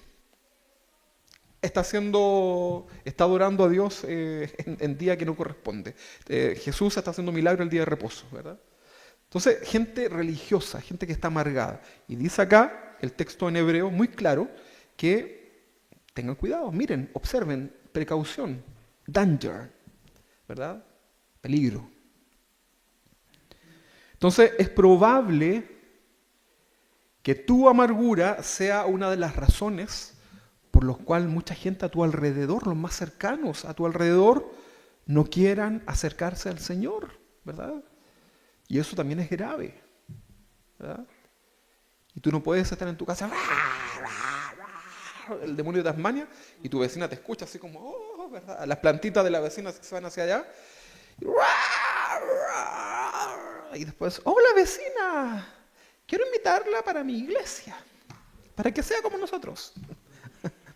Está adorando a Dios en día que no corresponde. Jesús está haciendo milagro el día de reposo, ¿verdad? Entonces, gente religiosa, gente que está amargada. Y dice acá, el texto en hebreo, muy claro, que tengan cuidado, miren, observen, precaución, danger, ¿verdad? Peligro. Entonces, es probable que tu amargura sea una de las razones por los cuales mucha gente a tu alrededor, los más cercanos a tu alrededor, no quieran acercarse al Señor, ¿verdad? Y eso también es grave, ¿verdad? Y tú no puedes estar en tu casa, el demonio de Tasmania, y tu vecina te escucha así como, oh, ¿verdad? Las plantitas de la vecina se van hacia allá, y después, hola vecina, quiero invitarla para mi iglesia, para que sea como nosotros.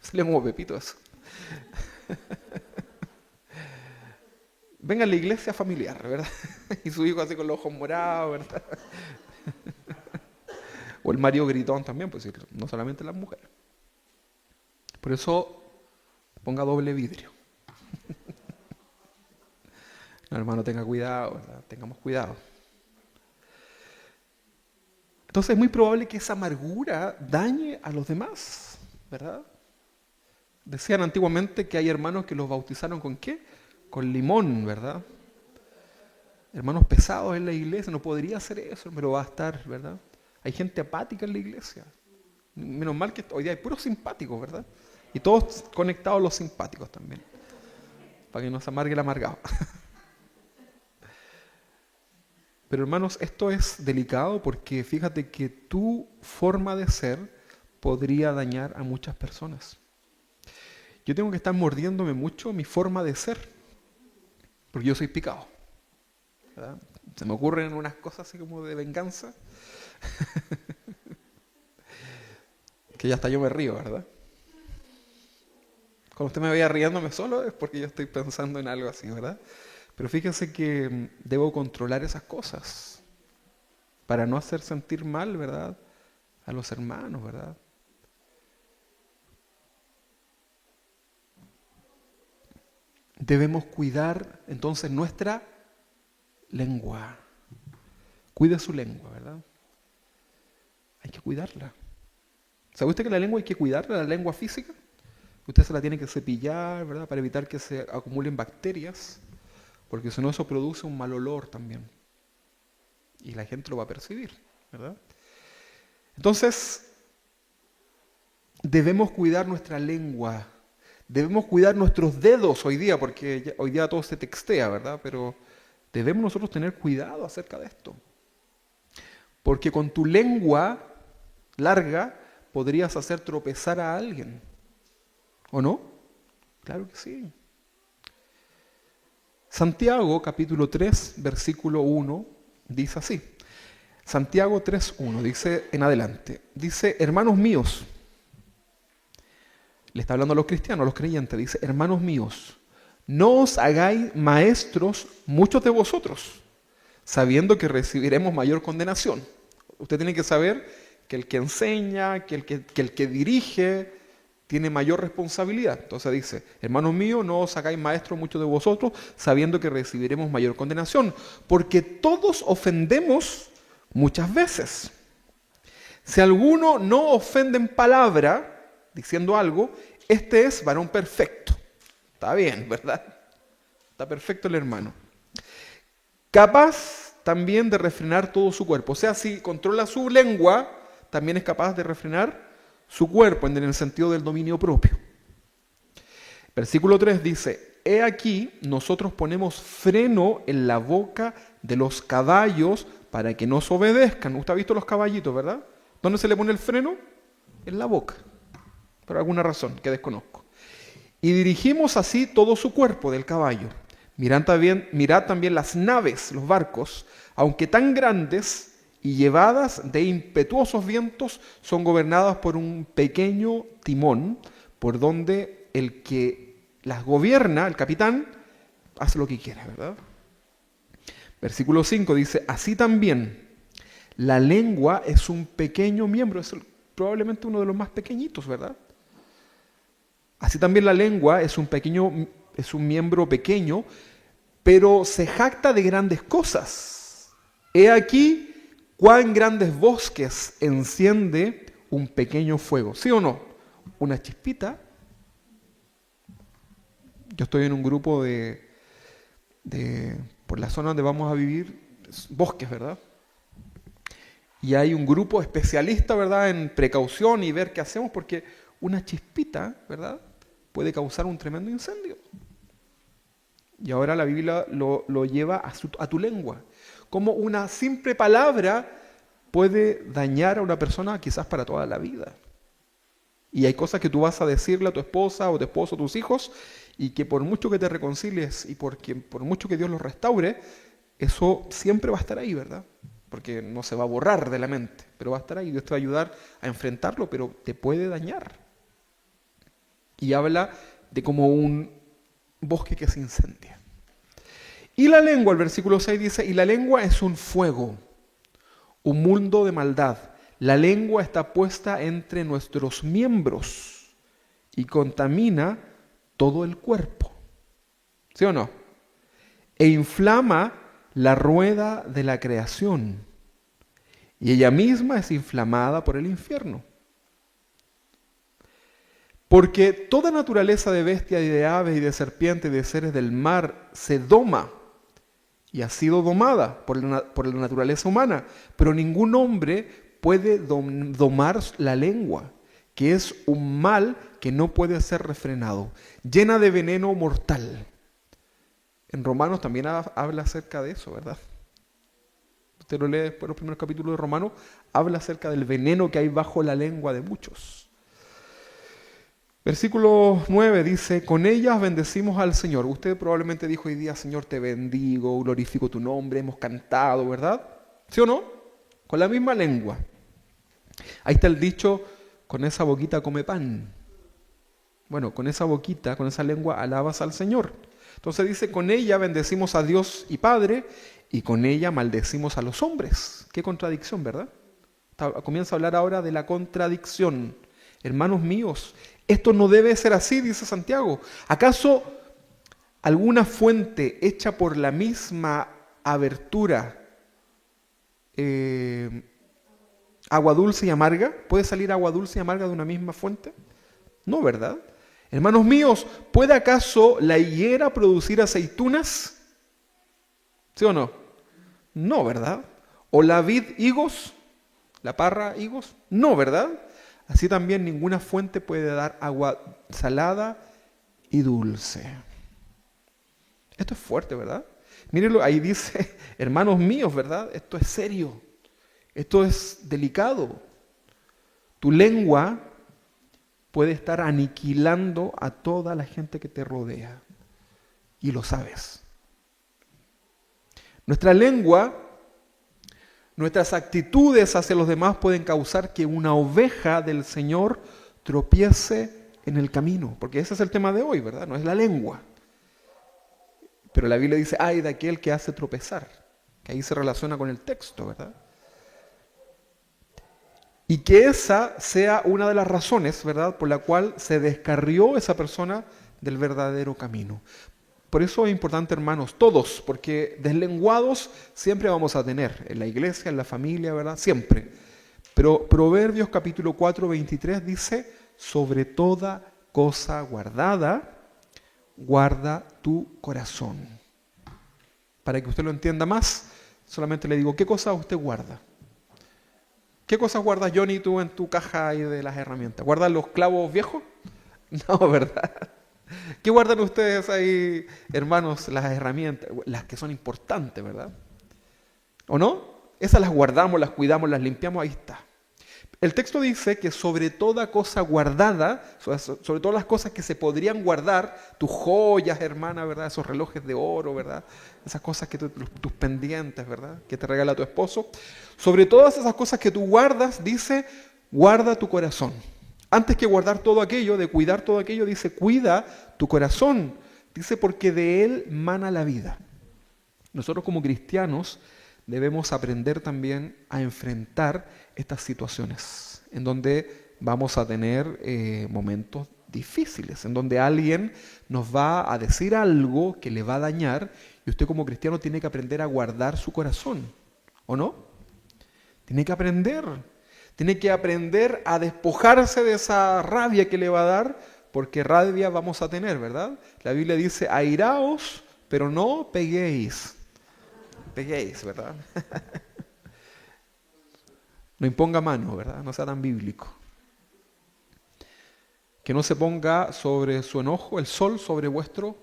Salió como Pepito eso. Venga a la iglesia familiar, ¿verdad? Y su hijo así con los ojos morados, ¿verdad? O el Mario gritón también, pues no solamente las mujeres. Por eso ponga doble vidrio. No, hermano, tenga cuidado, ¿verdad? Tengamos cuidado. Entonces es muy probable que esa amargura dañe a los demás, ¿verdad? Decían antiguamente que hay hermanos que los bautizaron ¿con qué? Con limón, ¿verdad? Hermanos pesados en la iglesia, no podría hacer eso, pero va a estar, ¿verdad? Hay gente apática en la iglesia. Menos mal que hoy día hay puros simpáticos, ¿verdad? Y todos conectados a los simpáticos también. Para que no se amargue el amargado. Pero hermanos, esto es delicado porque fíjate que tu forma de ser podría dañar a muchas personas. Yo tengo que estar mordiéndome mucho mi forma de ser, porque yo soy picado, ¿verdad? Se me ocurren unas cosas así como de venganza, que ya hasta yo me río, ¿verdad? Cuando usted me vaya riéndome solo es porque yo estoy pensando en algo así, ¿verdad? Pero fíjense que debo controlar esas cosas para no hacer sentir mal, ¿verdad?, a los hermanos, ¿verdad? Debemos cuidar entonces nuestra lengua. Cuide su lengua, ¿verdad? Hay que cuidarla. ¿Sabe usted que la lengua hay que cuidarla, la lengua física? Usted se la tiene que cepillar, ¿verdad? Para evitar que se acumulen bacterias, porque si no eso produce un mal olor también. Y la gente lo va a percibir, ¿verdad? Entonces, debemos cuidar nuestra lengua. Debemos cuidar nuestros dedos hoy día, porque hoy día todo se textea, ¿verdad? Pero debemos nosotros tener cuidado acerca de esto. Porque con tu lengua larga podrías hacer tropezar a alguien. ¿O no? Claro que sí. Santiago, capítulo 3, versículo 1, dice así. Santiago 3:1, dice en adelante. Dice, hermanos míos, le está hablando a los cristianos, a los creyentes, dice, hermanos míos, no os hagáis maestros muchos de vosotros, sabiendo que recibiremos mayor condenación. Usted tiene que saber que el que enseña, que el que dirige, tiene mayor responsabilidad. Entonces dice, hermanos míos, no os hagáis maestros muchos de vosotros, sabiendo que recibiremos mayor condenación, porque todos ofendemos muchas veces. Si alguno no ofende en palabra, diciendo algo, este es varón perfecto. Está bien, ¿verdad? Está perfecto el hermano. Capaz también de refrenar todo su cuerpo. O sea, si controla su lengua, también es capaz de refrenar su cuerpo en el sentido del dominio propio. Versículo 3 dice, he aquí, nosotros ponemos freno en la boca de los caballos para que nos obedezcan. Usted ha visto los caballitos, ¿verdad? ¿Dónde se le pone el freno? En la boca, por alguna razón que desconozco. Y dirigimos así todo su cuerpo del caballo. Mirad también las naves, los barcos, aunque tan grandes y llevadas de impetuosos vientos, son gobernadas por un pequeño timón, por donde el que las gobierna, el capitán, hace lo que quiere, ¿verdad? Versículo 5 dice, así también la lengua es un pequeño miembro, es probablemente uno de los más pequeñitos, ¿verdad? Así también la lengua es un miembro pequeño, pero se jacta de grandes cosas. He aquí cuán grandes bosques enciende un pequeño fuego. ¿Sí o no? Una chispita. Yo estoy en un grupo por la zona donde vamos a vivir, bosques, ¿verdad? Y hay un grupo especialista, ¿verdad?, en precaución y ver qué hacemos, porque una chispita, ¿verdad?, puede causar un tremendo incendio. Y ahora la Biblia lo lleva a tu lengua. Como una simple palabra puede dañar a una persona quizás para toda la vida. Y hay cosas que tú vas a decirle a tu esposa o tu esposo, a tus hijos, y que por mucho que te reconcilies y por mucho que Dios los restaure, eso siempre va a estar ahí, ¿verdad? Porque no se va a borrar de la mente, pero va a estar ahí. Dios te va a ayudar a enfrentarlo, pero te puede dañar. Y habla de como un bosque que se incendia. Y la lengua, el versículo 6 dice, y la lengua es un fuego, un mundo de maldad. La lengua está puesta entre nuestros miembros y contamina todo el cuerpo. ¿Sí o no? E inflama la rueda de la creación. Y ella misma es inflamada por el infierno. Porque toda naturaleza de bestia y de aves y de serpientes y de seres del mar se doma y ha sido domada por la naturaleza humana, pero ningún hombre puede domar la lengua, que es un mal que no puede ser refrenado, llena de veneno mortal. En Romanos también habla acerca de eso, ¿verdad? Usted lo lee después, los primeros capítulos de Romanos, habla acerca del veneno que hay bajo la lengua de muchos. Versículo 9 dice, con ellas bendecimos al Señor. Usted probablemente dijo hoy día, Señor, te bendigo, glorifico tu nombre, hemos cantado, ¿verdad? ¿Sí o no? Con la misma lengua. Ahí está el dicho, con esa boquita come pan. Bueno, con esa boquita, con esa lengua alabas al Señor. Entonces dice, con ella bendecimos a Dios y Padre, y con ella maldecimos a los hombres. Qué contradicción, ¿verdad? Comienza a hablar ahora de la contradicción. Hermanos míos, esto no debe ser así, dice Santiago. ¿Acaso alguna fuente hecha por la misma abertura, agua dulce y amarga? ¿Puede salir agua dulce y amarga de una misma fuente? No, ¿verdad? Hermanos míos, ¿puede acaso la higuera producir aceitunas? ¿Sí o no? No, ¿verdad? ¿O la vid higos? ¿La parra higos? No, ¿verdad? Así también ninguna fuente puede dar agua salada y dulce. Esto es fuerte, ¿verdad? Mírenlo, ahí dice, hermanos míos, ¿verdad? Esto es serio. Esto es delicado. Tu lengua puede estar aniquilando a toda la gente que te rodea. Y lo sabes. Nuestra lengua, nuestras actitudes hacia los demás pueden causar que una oveja del Señor tropiece en el camino. Porque ese es el tema de hoy, ¿verdad? No es la lengua. Pero la Biblia dice, ay de aquel que hace tropezar, que ahí se relaciona con el texto, ¿verdad? Y que esa sea una de las razones, ¿verdad?, por la cual se descarrió esa persona del verdadero camino. Por eso es importante, hermanos, todos, porque deslenguados siempre vamos a tener, en la iglesia, en la familia, ¿verdad?, siempre. Pero Proverbios capítulo 4, 23 dice, sobre toda cosa guardada, guarda tu corazón. Para que usted lo entienda más, solamente le digo, ¿qué cosa usted guarda? ¿Qué cosas guardas, Johnny, tú en tu caja ahí de las herramientas? ¿Guardas los clavos viejos? No, ¿verdad? ¿Qué guardan ustedes ahí, hermanos, las herramientas? Las que son importantes, ¿verdad? ¿O no? Esas las guardamos, las cuidamos, las limpiamos, ahí está. El texto dice que sobre toda cosa guardada, sobre todas las cosas que se podrían guardar, tus joyas, hermana, ¿verdad? Esos relojes de oro, ¿verdad? Esas cosas que tus pendientes, ¿verdad? Que te regala tu esposo. Sobre todas esas cosas que tú guardas, dice, guarda tu corazón. Antes que guardar todo aquello, de cuidar todo aquello, dice, cuida tu corazón. Dice, porque de él mana la vida. Nosotros como cristianos debemos aprender también a enfrentar estas situaciones en donde vamos a tener momentos difíciles, en donde alguien nos va a decir algo que le va a dañar y usted como cristiano tiene que aprender a guardar su corazón, ¿o no? Tiene que aprender a despojarse de esa rabia que le va a dar, porque rabia vamos a tener, ¿verdad? La Biblia dice, airaos, pero no peguéis. Peguéis, ¿verdad? No imponga mano, ¿verdad? No sea tan bíblico. Que no se ponga sobre su enojo el sol sobre vuestro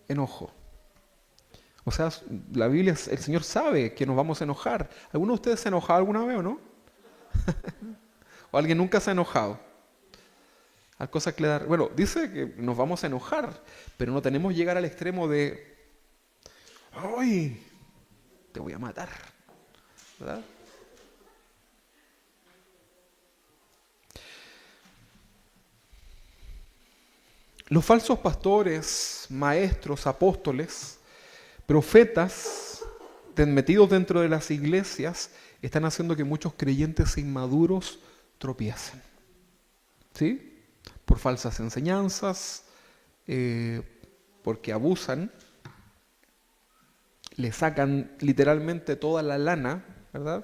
enojo. O sea, la Biblia, el Señor sabe que nos vamos a enojar. ¿Alguno de ustedes se ha enojado alguna vez o no? ¿O alguien nunca se ha enojado? Hay cosas que le da... Bueno, dice que nos vamos a enojar, pero no tenemos que llegar al extremo de... ¡Ay! Te voy a matar, ¿verdad? Los falsos pastores, maestros, apóstoles, profetas, metidos dentro de las iglesias, están haciendo que muchos creyentes inmaduros tropiecen. ¿Sí? Por falsas enseñanzas, porque abusan, le sacan literalmente toda la lana, ¿verdad?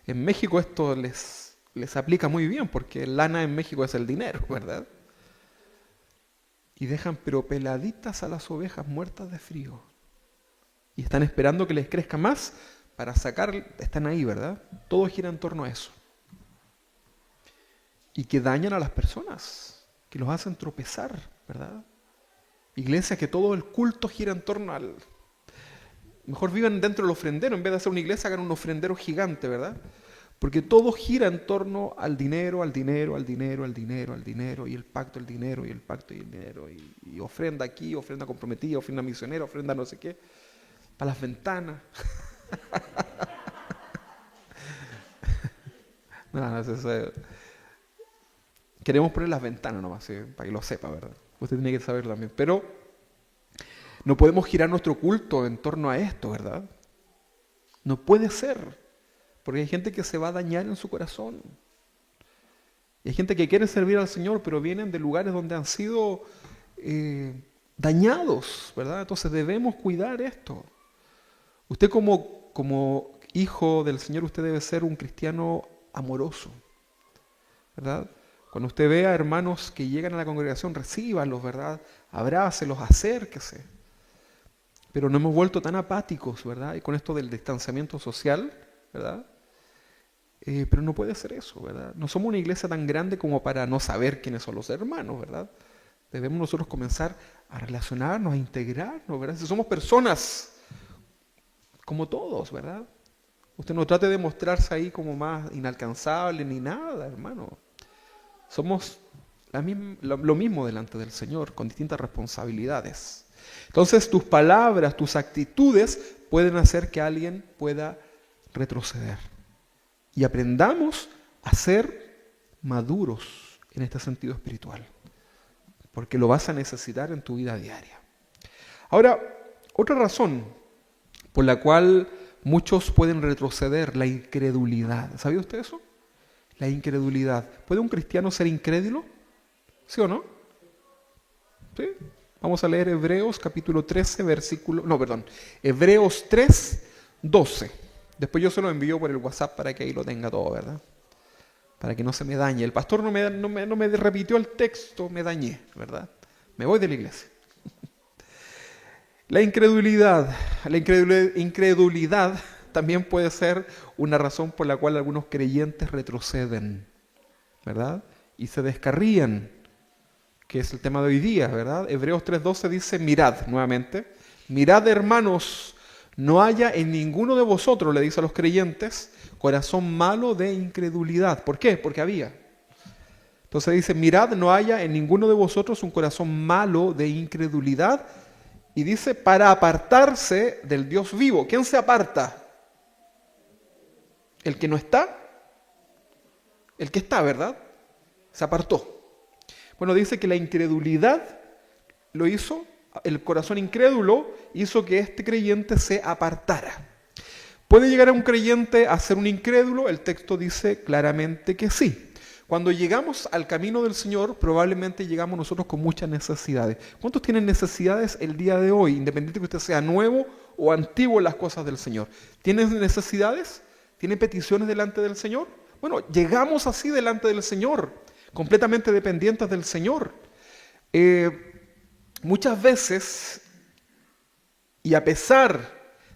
En México esto les aplica muy bien, porque lana en México es el dinero, ¿verdad? Y dejan pero peladitas a las ovejas muertas de frío. Y están esperando que les crezca más para sacar, están ahí, ¿verdad? Todo gira en torno a eso. Y que dañan a las personas, que los hacen tropezar, ¿verdad? Iglesias que todo el culto gira en torno al... Mejor vivan dentro del ofrendero, en vez de hacer una iglesia, hagan un ofrendero gigante, ¿verdad? Porque todo gira en torno al dinero, al dinero, al dinero, al dinero, al dinero, y el pacto, el dinero, y el pacto, y el dinero, y ofrenda aquí, ofrenda comprometida, ofrenda misionera, ofrenda no sé qué, para las ventanas. No, queremos poner las ventanas nomás, ¿sí? Para que lo sepa, ¿verdad? Usted tiene que saberlo también. Pero no podemos girar nuestro culto en torno a esto, ¿verdad? No puede ser. Porque hay gente que se va a dañar en su corazón. Y hay gente que quiere servir al Señor, pero vienen de lugares donde han sido dañados, ¿verdad? Entonces debemos cuidar esto. Usted como hijo del Señor, usted debe ser un cristiano amoroso, ¿verdad? Cuando usted vea hermanos que llegan a la congregación, recíbalos, ¿verdad? Abrácelos, acérquese. Pero no hemos vuelto tan apáticos, ¿verdad? Y con esto del distanciamiento social, ¿verdad? Pero no puede ser eso, ¿verdad? No somos una iglesia tan grande como para no saber quiénes son los hermanos, ¿verdad? Debemos nosotros comenzar a relacionarnos, a integrarnos, ¿verdad? Si somos personas como todos, ¿verdad? Usted no trate de mostrarse ahí como más inalcanzable ni nada, hermano. Somos lo mismo delante del Señor, con distintas responsabilidades. Entonces tus palabras, tus actitudes pueden hacer que alguien pueda retroceder. Y aprendamos a ser maduros en este sentido espiritual, porque lo vas a necesitar en tu vida diaria. Ahora, Otra razón por la cual muchos pueden retroceder, la incredulidad. ¿Sabía usted eso? La incredulidad. ¿Puede un cristiano ser incrédulo? ¿Sí o no? ¿Sí? Vamos a leer Hebreos capítulo 13, Hebreos 3, 12. Después yo se lo envío por el WhatsApp para que ahí lo tenga todo, ¿verdad? Para que no se me dañe. El pastor no me repitió el texto, me dañé, ¿verdad? Me voy de la iglesia. La incredulidad también puede ser una razón por la cual algunos creyentes retroceden, ¿verdad? Y se descarrían, que es el tema de hoy día, ¿verdad? Hebreos 3:12 dice, mirad, nuevamente, mirad hermanos, no haya en ninguno de vosotros, le dice a los creyentes, corazón malo de incredulidad. ¿Por qué? Porque había. Entonces dice, mirad, no haya en ninguno de vosotros un corazón malo de incredulidad. Y dice, para apartarse del Dios vivo. ¿Quién se aparta? ¿El que no está? El que está, ¿verdad? Se apartó. Bueno, dice que la incredulidad lo hizo, el corazón incrédulo hizo que este creyente se apartara. ¿Puede llegar a un creyente a ser un incrédulo? El texto dice claramente que sí. Cuando llegamos al camino del Señor, probablemente llegamos nosotros con muchas necesidades. ¿Cuántos tienen necesidades el día de hoy, independiente que usted sea nuevo o antiguo en las cosas del Señor? ¿Tienen necesidades? ¿Tienen peticiones delante del Señor? Bueno, llegamos así delante del Señor, completamente dependientes del Señor. Muchas veces, y a pesar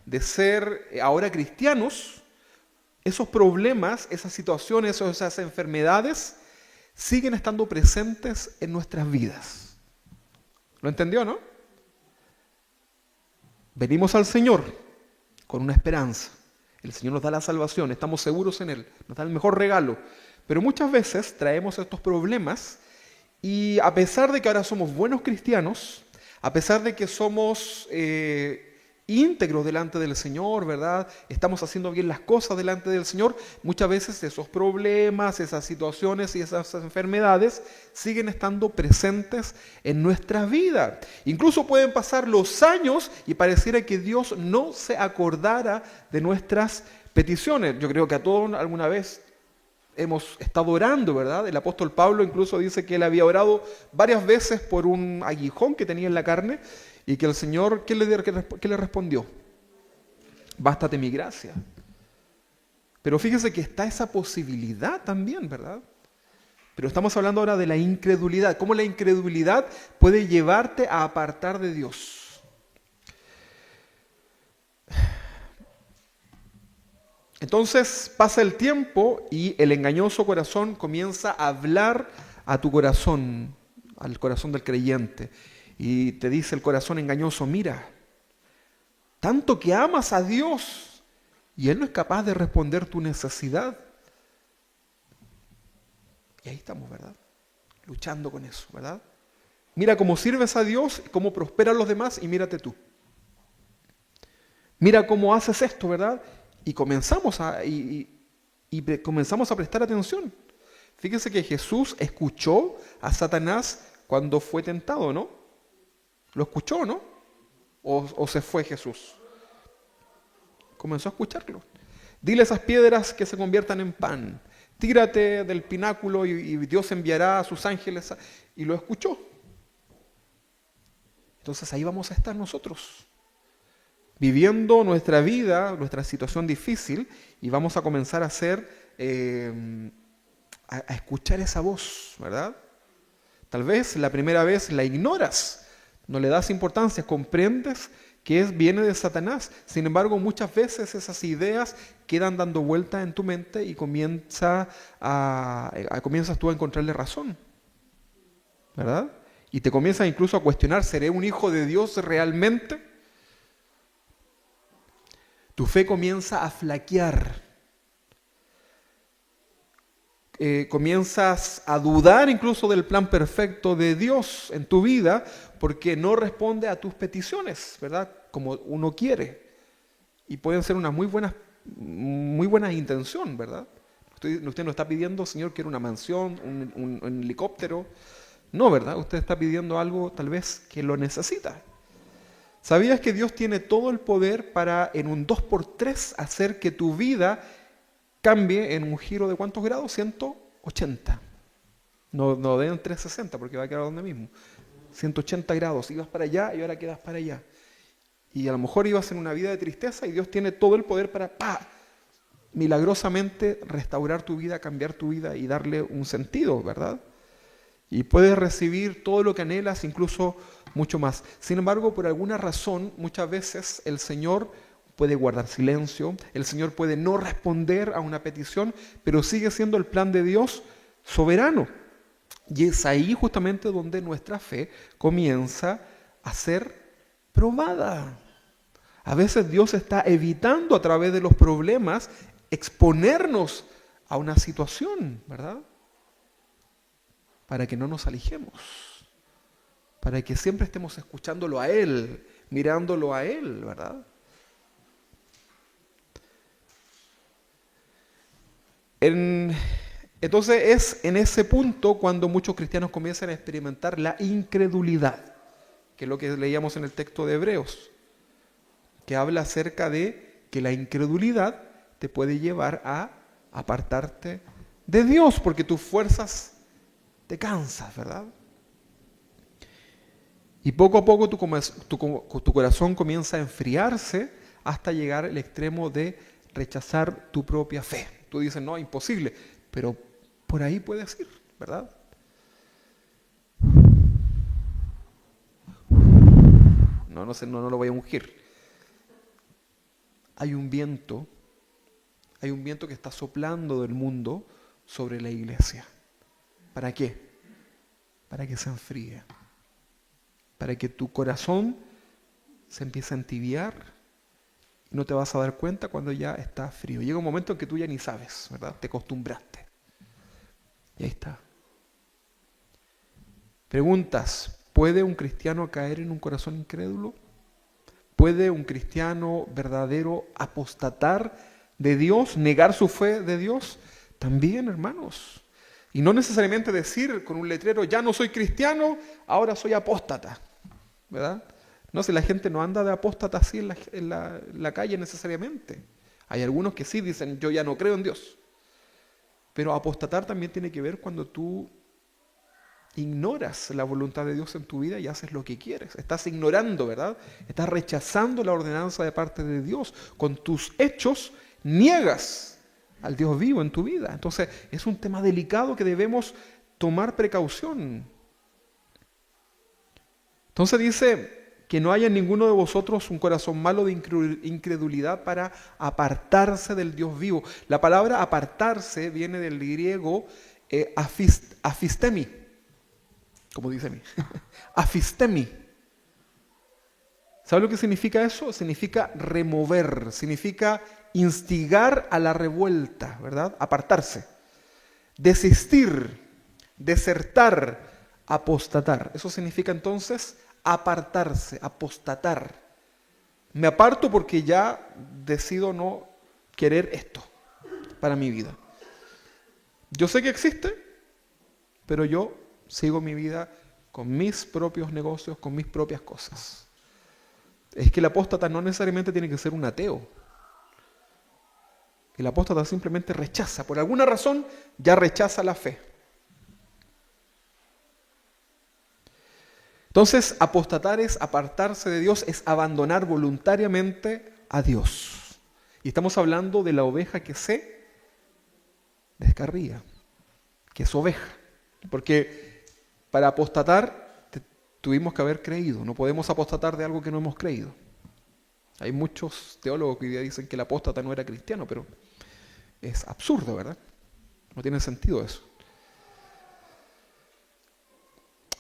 de ser ahora cristianos, esos problemas, esas situaciones, esas enfermedades siguen estando presentes en nuestras vidas. ¿Lo entendió, no? Venimos al Señor con una esperanza. El Señor nos da la salvación, estamos seguros en Él, nos da el mejor regalo. Pero muchas veces traemos estos problemas y a pesar de que ahora somos buenos cristianos, a pesar de que somos íntegros delante del Señor, ¿verdad? Estamos haciendo bien las cosas delante del Señor. Muchas veces esos problemas, esas situaciones y esas enfermedades siguen estando presentes en nuestra vida. Incluso pueden pasar los años y pareciera que Dios no se acordara de nuestras peticiones. Yo creo que a todos alguna vez hemos estado orando, ¿verdad? El apóstol Pablo incluso dice que él había orado varias veces por un aguijón que tenía en la carne y que el Señor, ¿qué le respondió? Bástate mi gracia. Pero fíjese que está esa posibilidad también, ¿verdad? Pero estamos hablando ahora de la incredulidad. ¿Cómo la incredulidad puede llevarte a apartar de Dios? Entonces pasa el tiempo y el engañoso corazón comienza a hablar a tu corazón, al corazón del creyente. Y te dice el corazón engañoso, mira, tanto que amas a Dios y Él no es capaz de responder tu necesidad. Y ahí estamos, ¿verdad? Luchando con eso, ¿verdad? Mira cómo sirves a Dios, cómo prosperan los demás y mírate tú. Mira cómo haces esto, ¿verdad? Y comenzamos a prestar atención. Fíjense que Jesús escuchó a Satanás cuando fue tentado, ¿no? ¿Lo escuchó, no? ¿O se fue Jesús? Comenzó a escucharlo. Dile a esas piedras que se conviertan en pan. Tírate del pináculo y Dios enviará a sus ángeles. Y lo escuchó. Entonces ahí vamos a estar nosotros, viviendo nuestra vida, nuestra situación difícil, y vamos a comenzar a a escuchar esa voz, ¿verdad? Tal vez la primera vez la ignoras, no le das importancia, comprendes que viene de Satanás. Sin embargo, muchas veces esas ideas quedan dando vuelta en tu mente y comienzas tú a encontrarle razón, ¿verdad? Y te comienzas incluso a cuestionar, ¿seré un hijo de Dios realmente? Tu fe comienza a flaquear. Comienzas a dudar incluso del plan perfecto de Dios en tu vida porque no responde a tus peticiones, ¿verdad? Como uno quiere. Y pueden ser unas muy buenas intenciones, ¿verdad? Usted no está pidiendo, Señor, quiero una mansión, un helicóptero. No, ¿verdad? Usted está pidiendo algo tal vez que lo necesita. ¿Sabías que Dios tiene todo el poder para en un 2x3 hacer que tu vida cambie en un giro de cuántos grados? 180. No den 360 porque va a quedar donde mismo. 180 grados. Ibas para allá y ahora quedas para allá. Y a lo mejor ibas en una vida de tristeza y Dios tiene todo el poder para milagrosamente restaurar tu vida, cambiar tu vida y darle un sentido, ¿verdad? Y puedes recibir todo lo que anhelas, incluso mucho más. Sin embargo, por alguna razón, muchas veces el Señor puede guardar silencio, el Señor puede no responder a una petición, pero sigue siendo el plan de Dios soberano. Y es ahí justamente donde nuestra fe comienza a ser probada. A veces Dios está evitando a través de los problemas exponernos a una situación, ¿verdad? Para que no nos alejemos, para que siempre estemos escuchándolo a Él, mirándolo a Él, ¿verdad? Entonces es en ese punto cuando muchos cristianos comienzan a experimentar la incredulidad, que es lo que leíamos en el texto de Hebreos, que habla acerca de que la incredulidad te puede llevar a apartarte de Dios, porque tus fuerzas te cansas, ¿verdad? Y poco a poco tu corazón comienza a enfriarse hasta llegar al extremo de rechazar tu propia fe. Tú dices, no, imposible, pero por ahí puedes ir, ¿verdad? No sé, no lo voy a ungir. Hay un viento que está soplando del mundo sobre la iglesia. ¿Para qué? Para que se enfríe. Para que tu corazón se empiece a entibiar y no te vas a dar cuenta cuando ya está frío. Llega un momento en que tú ya ni sabes, ¿verdad? Te acostumbraste. Y ahí está. Preguntas, ¿puede un cristiano caer en un corazón incrédulo? ¿Puede un cristiano verdadero apostatar de Dios, negar su fe de Dios? También, hermanos. Y no necesariamente decir con un letrero, ya no soy cristiano, ahora soy apóstata, ¿verdad? No, si la gente no anda de apóstata así en la calle necesariamente. Hay algunos que sí dicen, yo ya no creo en Dios. Pero apostatar también tiene que ver cuando tú ignoras la voluntad de Dios en tu vida y haces lo que quieres. Estás ignorando, ¿verdad? Estás rechazando la ordenanza de parte de Dios. Con tus hechos niegas al Dios vivo en tu vida. Entonces es un tema delicado que debemos tomar precaución. Entonces dice que no haya en ninguno de vosotros un corazón malo de incredulidad para apartarse del Dios vivo. La palabra apartarse viene del griego afistemi, como dice a mí. Afistemi. ¿Sabe lo que significa eso? Significa remover, significa instigar a la revuelta, ¿verdad? Apartarse. Desistir, desertar, apostatar. Eso significa entonces apartarse, apostatar. Me aparto porque ya decido no querer esto para mi vida. Yo sé que existe, pero yo sigo mi vida con mis propios negocios, con mis propias cosas. Es que el apóstata no necesariamente tiene que ser un ateo. El apóstata simplemente rechaza, por alguna razón ya rechaza la fe. Entonces, apostatar es apartarse de Dios, es abandonar voluntariamente a Dios. Y estamos hablando de la oveja que se descarría, que es oveja. Porque para apostatar tuvimos que haber creído. No podemos apostatar de algo que no hemos creído. Hay muchos teólogos que hoy día dicen que el apóstata no era cristiano, pero es absurdo, ¿verdad? No tiene sentido eso.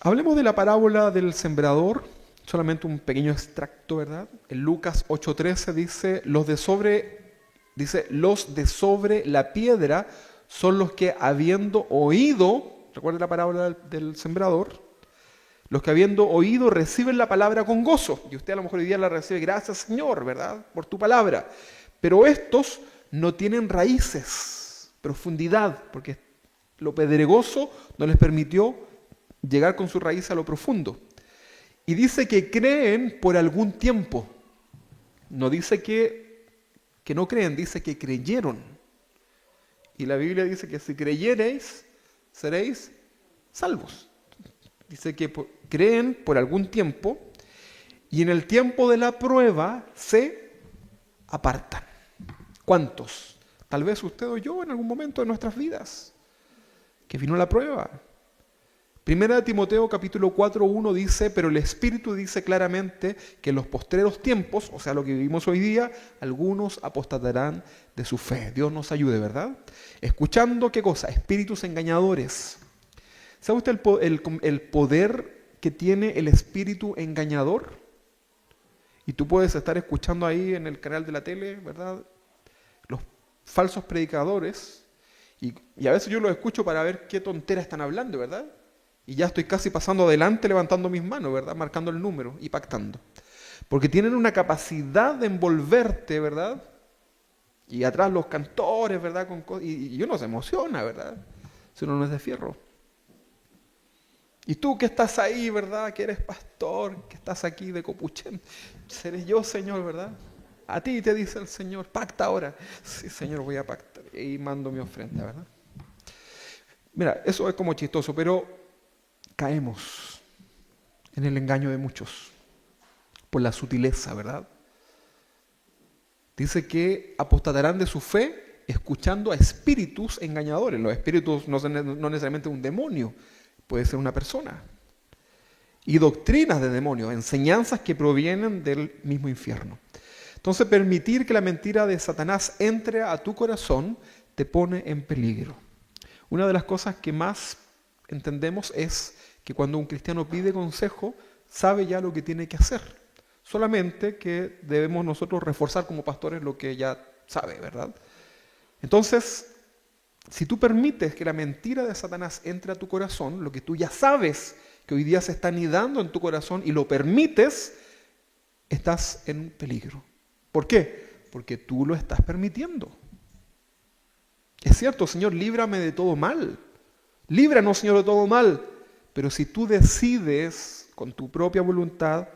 Hablemos de la parábola del sembrador, solamente un pequeño extracto, ¿verdad? En Lucas 8:13 dice, los de sobre la piedra son los que habiendo oído, recuerda la parábola del sembrador, los que habiendo oído reciben la palabra con gozo. Y usted a lo mejor hoy día la recibe, gracias Señor, ¿verdad? Por tu palabra. Pero estos no tienen raíces, profundidad, porque lo pedregoso no les permitió llegar con su raíz a lo profundo. Y dice que creen por algún tiempo. No dice que no creen, dice que creyeron. Y la Biblia dice que si creyereis, seréis salvos. Dice que creen por algún tiempo y en el tiempo de la prueba se apartan. ¿Cuántos? Tal vez usted o yo en algún momento de nuestras vidas, que vino la prueba. Primera de Timoteo capítulo 4:1 dice, pero el Espíritu dice claramente que en los postreros tiempos, o sea, lo que vivimos hoy día, algunos apostatarán de su fe. Dios nos ayude, ¿verdad? Escuchando, ¿qué cosa? Espíritus engañadores. ¿Sabe usted el poder que tiene el espíritu engañador? Y tú puedes estar escuchando ahí en el canal de la tele, ¿verdad? Los falsos predicadores. Y a veces yo los escucho para ver qué tontera están hablando, ¿verdad? Y ya estoy casi pasando adelante levantando mis manos, ¿verdad? Marcando el número y pactando. Porque tienen una capacidad de envolverte, ¿verdad? Y atrás los cantores, ¿verdad? Y uno se emociona, ¿verdad? Si uno no es de fierro. Y tú que estás ahí, ¿verdad? Que eres pastor, que estás aquí de Copuchén. Seré yo, Señor, ¿verdad? A ti te dice el Señor, pacta ahora. Sí, Señor, voy a pactar. Y mando mi ofrenda, ¿verdad? Mira, eso es como chistoso, pero caemos en el engaño de muchos por la sutileza, ¿verdad? Dice que apostatarán de su fe escuchando a espíritus engañadores. Los espíritus no necesariamente un demonio, puede ser una persona. Y doctrinas de demonios, enseñanzas que provienen del mismo infierno. Entonces, permitir que la mentira de Satanás entre a tu corazón te pone en peligro. Una de las cosas que más entendemos es que cuando un cristiano pide consejo, sabe ya lo que tiene que hacer. Solamente que debemos nosotros reforzar como pastores lo que ya sabe, ¿verdad? Entonces, si tú permites que la mentira de Satanás entre a tu corazón, lo que tú ya sabes que hoy día se está anidando en tu corazón y lo permites, estás en peligro. ¿Por qué? Porque tú lo estás permitiendo. Es cierto, Señor, líbrame de todo mal. Líbranos, Señor, de todo mal. Pero si tú decides con tu propia voluntad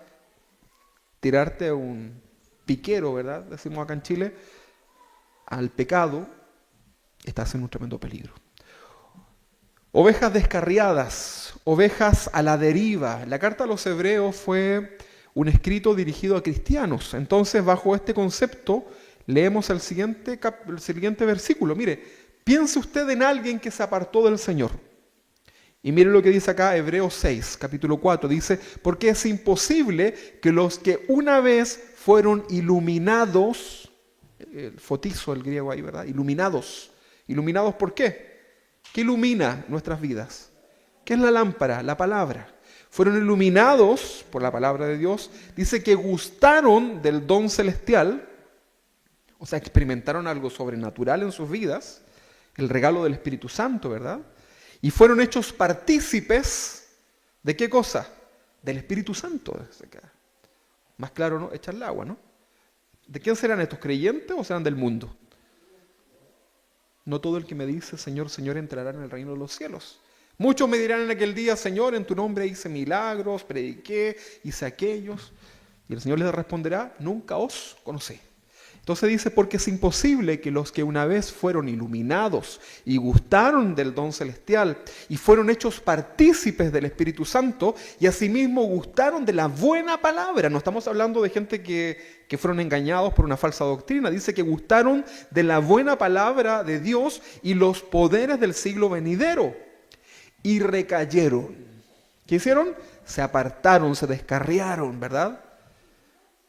tirarte a un piquero, ¿verdad? Decimos acá en Chile, al pecado, estás en un tremendo peligro. Ovejas descarriadas, ovejas a la deriva. La carta a los Hebreos fue un escrito dirigido a cristianos. Entonces, bajo este concepto, leemos el siguiente versículo. Mire, piense usted en alguien que se apartó del Señor. Y mire lo que dice acá Hebreos 6, capítulo 4. Dice, porque es imposible que los que una vez fueron iluminados, el fotizo, el griego ahí, ¿verdad? Iluminados. ¿Iluminados por qué? ¿Qué ilumina nuestras vidas? ¿Qué es la lámpara? La palabra. Fueron iluminados por la palabra de Dios. Dice que gustaron del don celestial, o sea, experimentaron algo sobrenatural en sus vidas, el regalo del Espíritu Santo, ¿verdad? Y fueron hechos partícipes ¿de qué cosa? Del Espíritu Santo. Más claro, ¿no? Echar el agua, ¿no? ¿De quién serán estos? ¿Creyentes o serán del mundo? No todo el que me dice Señor, Señor entrará en el reino de los cielos. Muchos me dirán en aquel día, Señor, en tu nombre hice milagros, prediqué, hice aquellos. Y el Señor les responderá, nunca os conocí. Entonces dice, porque es imposible que los que una vez fueron iluminados y gustaron del don celestial y fueron hechos partícipes del Espíritu Santo y asimismo gustaron de la buena palabra. No estamos hablando de gente que fueron engañados por una falsa doctrina. Dice que gustaron de la buena palabra de Dios y los poderes del siglo venidero. Y recayeron. ¿Qué hicieron? Se apartaron, se descarriaron, ¿verdad?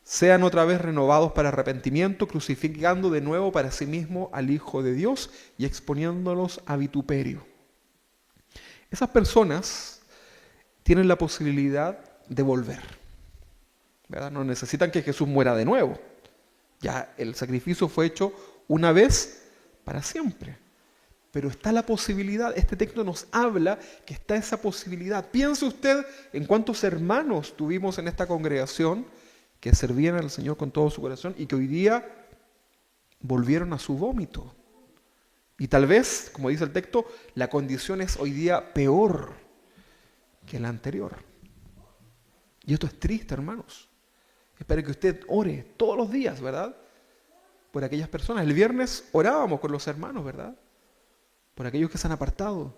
Sean otra vez renovados para arrepentimiento, crucificando de nuevo para sí mismo al Hijo de Dios y exponiéndolos a vituperio. Esas personas tienen la posibilidad de volver, ¿verdad? No necesitan que Jesús muera de nuevo. Ya el sacrificio fue hecho una vez para siempre. Pero está la posibilidad, este texto nos habla que está esa posibilidad. Piense usted en cuántos hermanos tuvimos en esta congregación que servían al Señor con todo su corazón y que hoy día volvieron a su vómito. Y tal vez, como dice el texto, la condición es hoy día peor que la anterior. Y esto es triste, hermanos. Espero que usted ore todos los días, ¿verdad? Por aquellas personas. El viernes orábamos con los hermanos, ¿verdad? Por aquellos que se han apartado,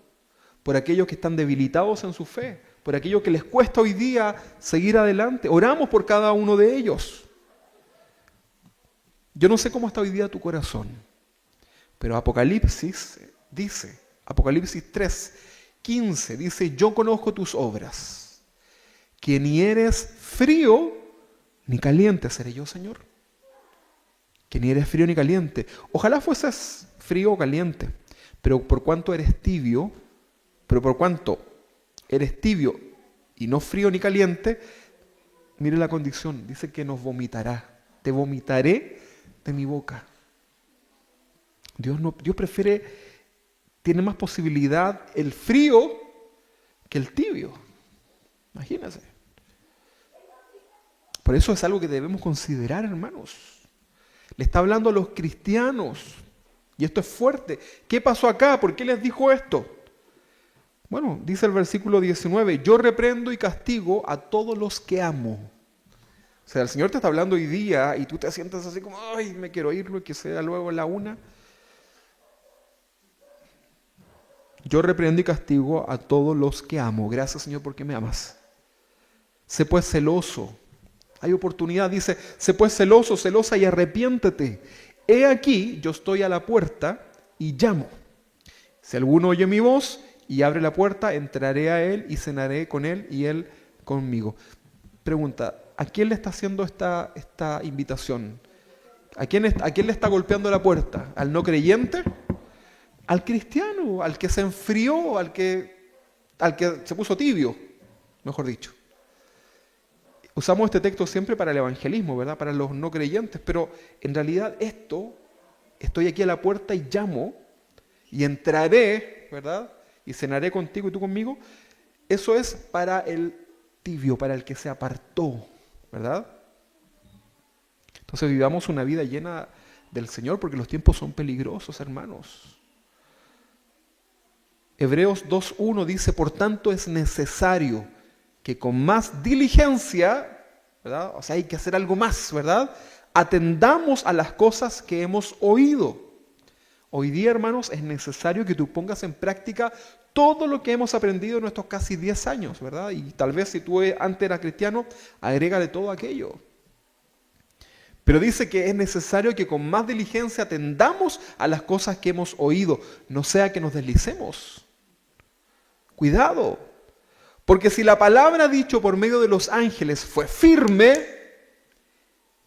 por aquellos que están debilitados en su fe, por aquellos que les cuesta hoy día seguir adelante. Oramos por cada uno de ellos. Yo no sé cómo está hoy día tu corazón, pero Apocalipsis dice, Apocalipsis 3:15 dice, yo conozco tus obras, que ni eres frío ni caliente seré yo, Señor. Que ni eres frío ni caliente. Ojalá fueses frío o caliente, pero por cuanto eres tibio, y no frío ni caliente, mire la condición, dice que nos vomitará. Te vomitaré de mi boca. Dios tiene más posibilidad el frío que el tibio. Imagínense. Por eso es algo que debemos considerar, hermanos. Le está hablando a los cristianos. Y esto es fuerte. ¿Qué pasó acá? ¿Por qué les dijo esto? Bueno, dice el versículo 19, yo reprendo y castigo a todos los que amo. O sea, el Señor te está hablando hoy día y tú te sientas así como, ay, me quiero irlo y que sea luego la una. Yo reprendo y castigo a todos los que amo. Gracias, Señor, porque me amas. Sé pues celoso. Hay oportunidad, dice, sé pues celoso, celosa y arrepiéntete. He aquí, yo estoy a la puerta y llamo. Si alguno oye mi voz y abre la puerta, entraré a él y cenaré con él y él conmigo. Pregunta, ¿a quién le está haciendo esta invitación? ¿A quién le está golpeando la puerta? ¿Al no creyente? ¿Al cristiano? ¿Al que se enfrió? ¿Al que se puso tibio? Mejor dicho. Usamos este texto siempre para el evangelismo, ¿verdad? Para los no creyentes, pero en realidad estoy aquí a la puerta y llamo y entraré, ¿verdad? Y cenaré contigo y tú conmigo. Eso es para el tibio, para el que se apartó, ¿verdad? Entonces vivamos una vida llena del Señor porque los tiempos son peligrosos, hermanos. Hebreos 2:1 dice, por tanto es necesario que con más diligencia, ¿verdad? O sea, hay que hacer algo más, ¿verdad? Atendamos a las cosas que hemos oído. Hoy día, hermanos, es necesario que tú pongas en práctica todo lo que hemos aprendido en estos casi 10 años, ¿verdad? Y tal vez si tú antes eras cristiano, agrégale todo aquello. Pero dice que es necesario que con más diligencia atendamos a las cosas que hemos oído, no sea que nos deslicemos. Cuidado, porque si la palabra dicho por medio de los ángeles fue firme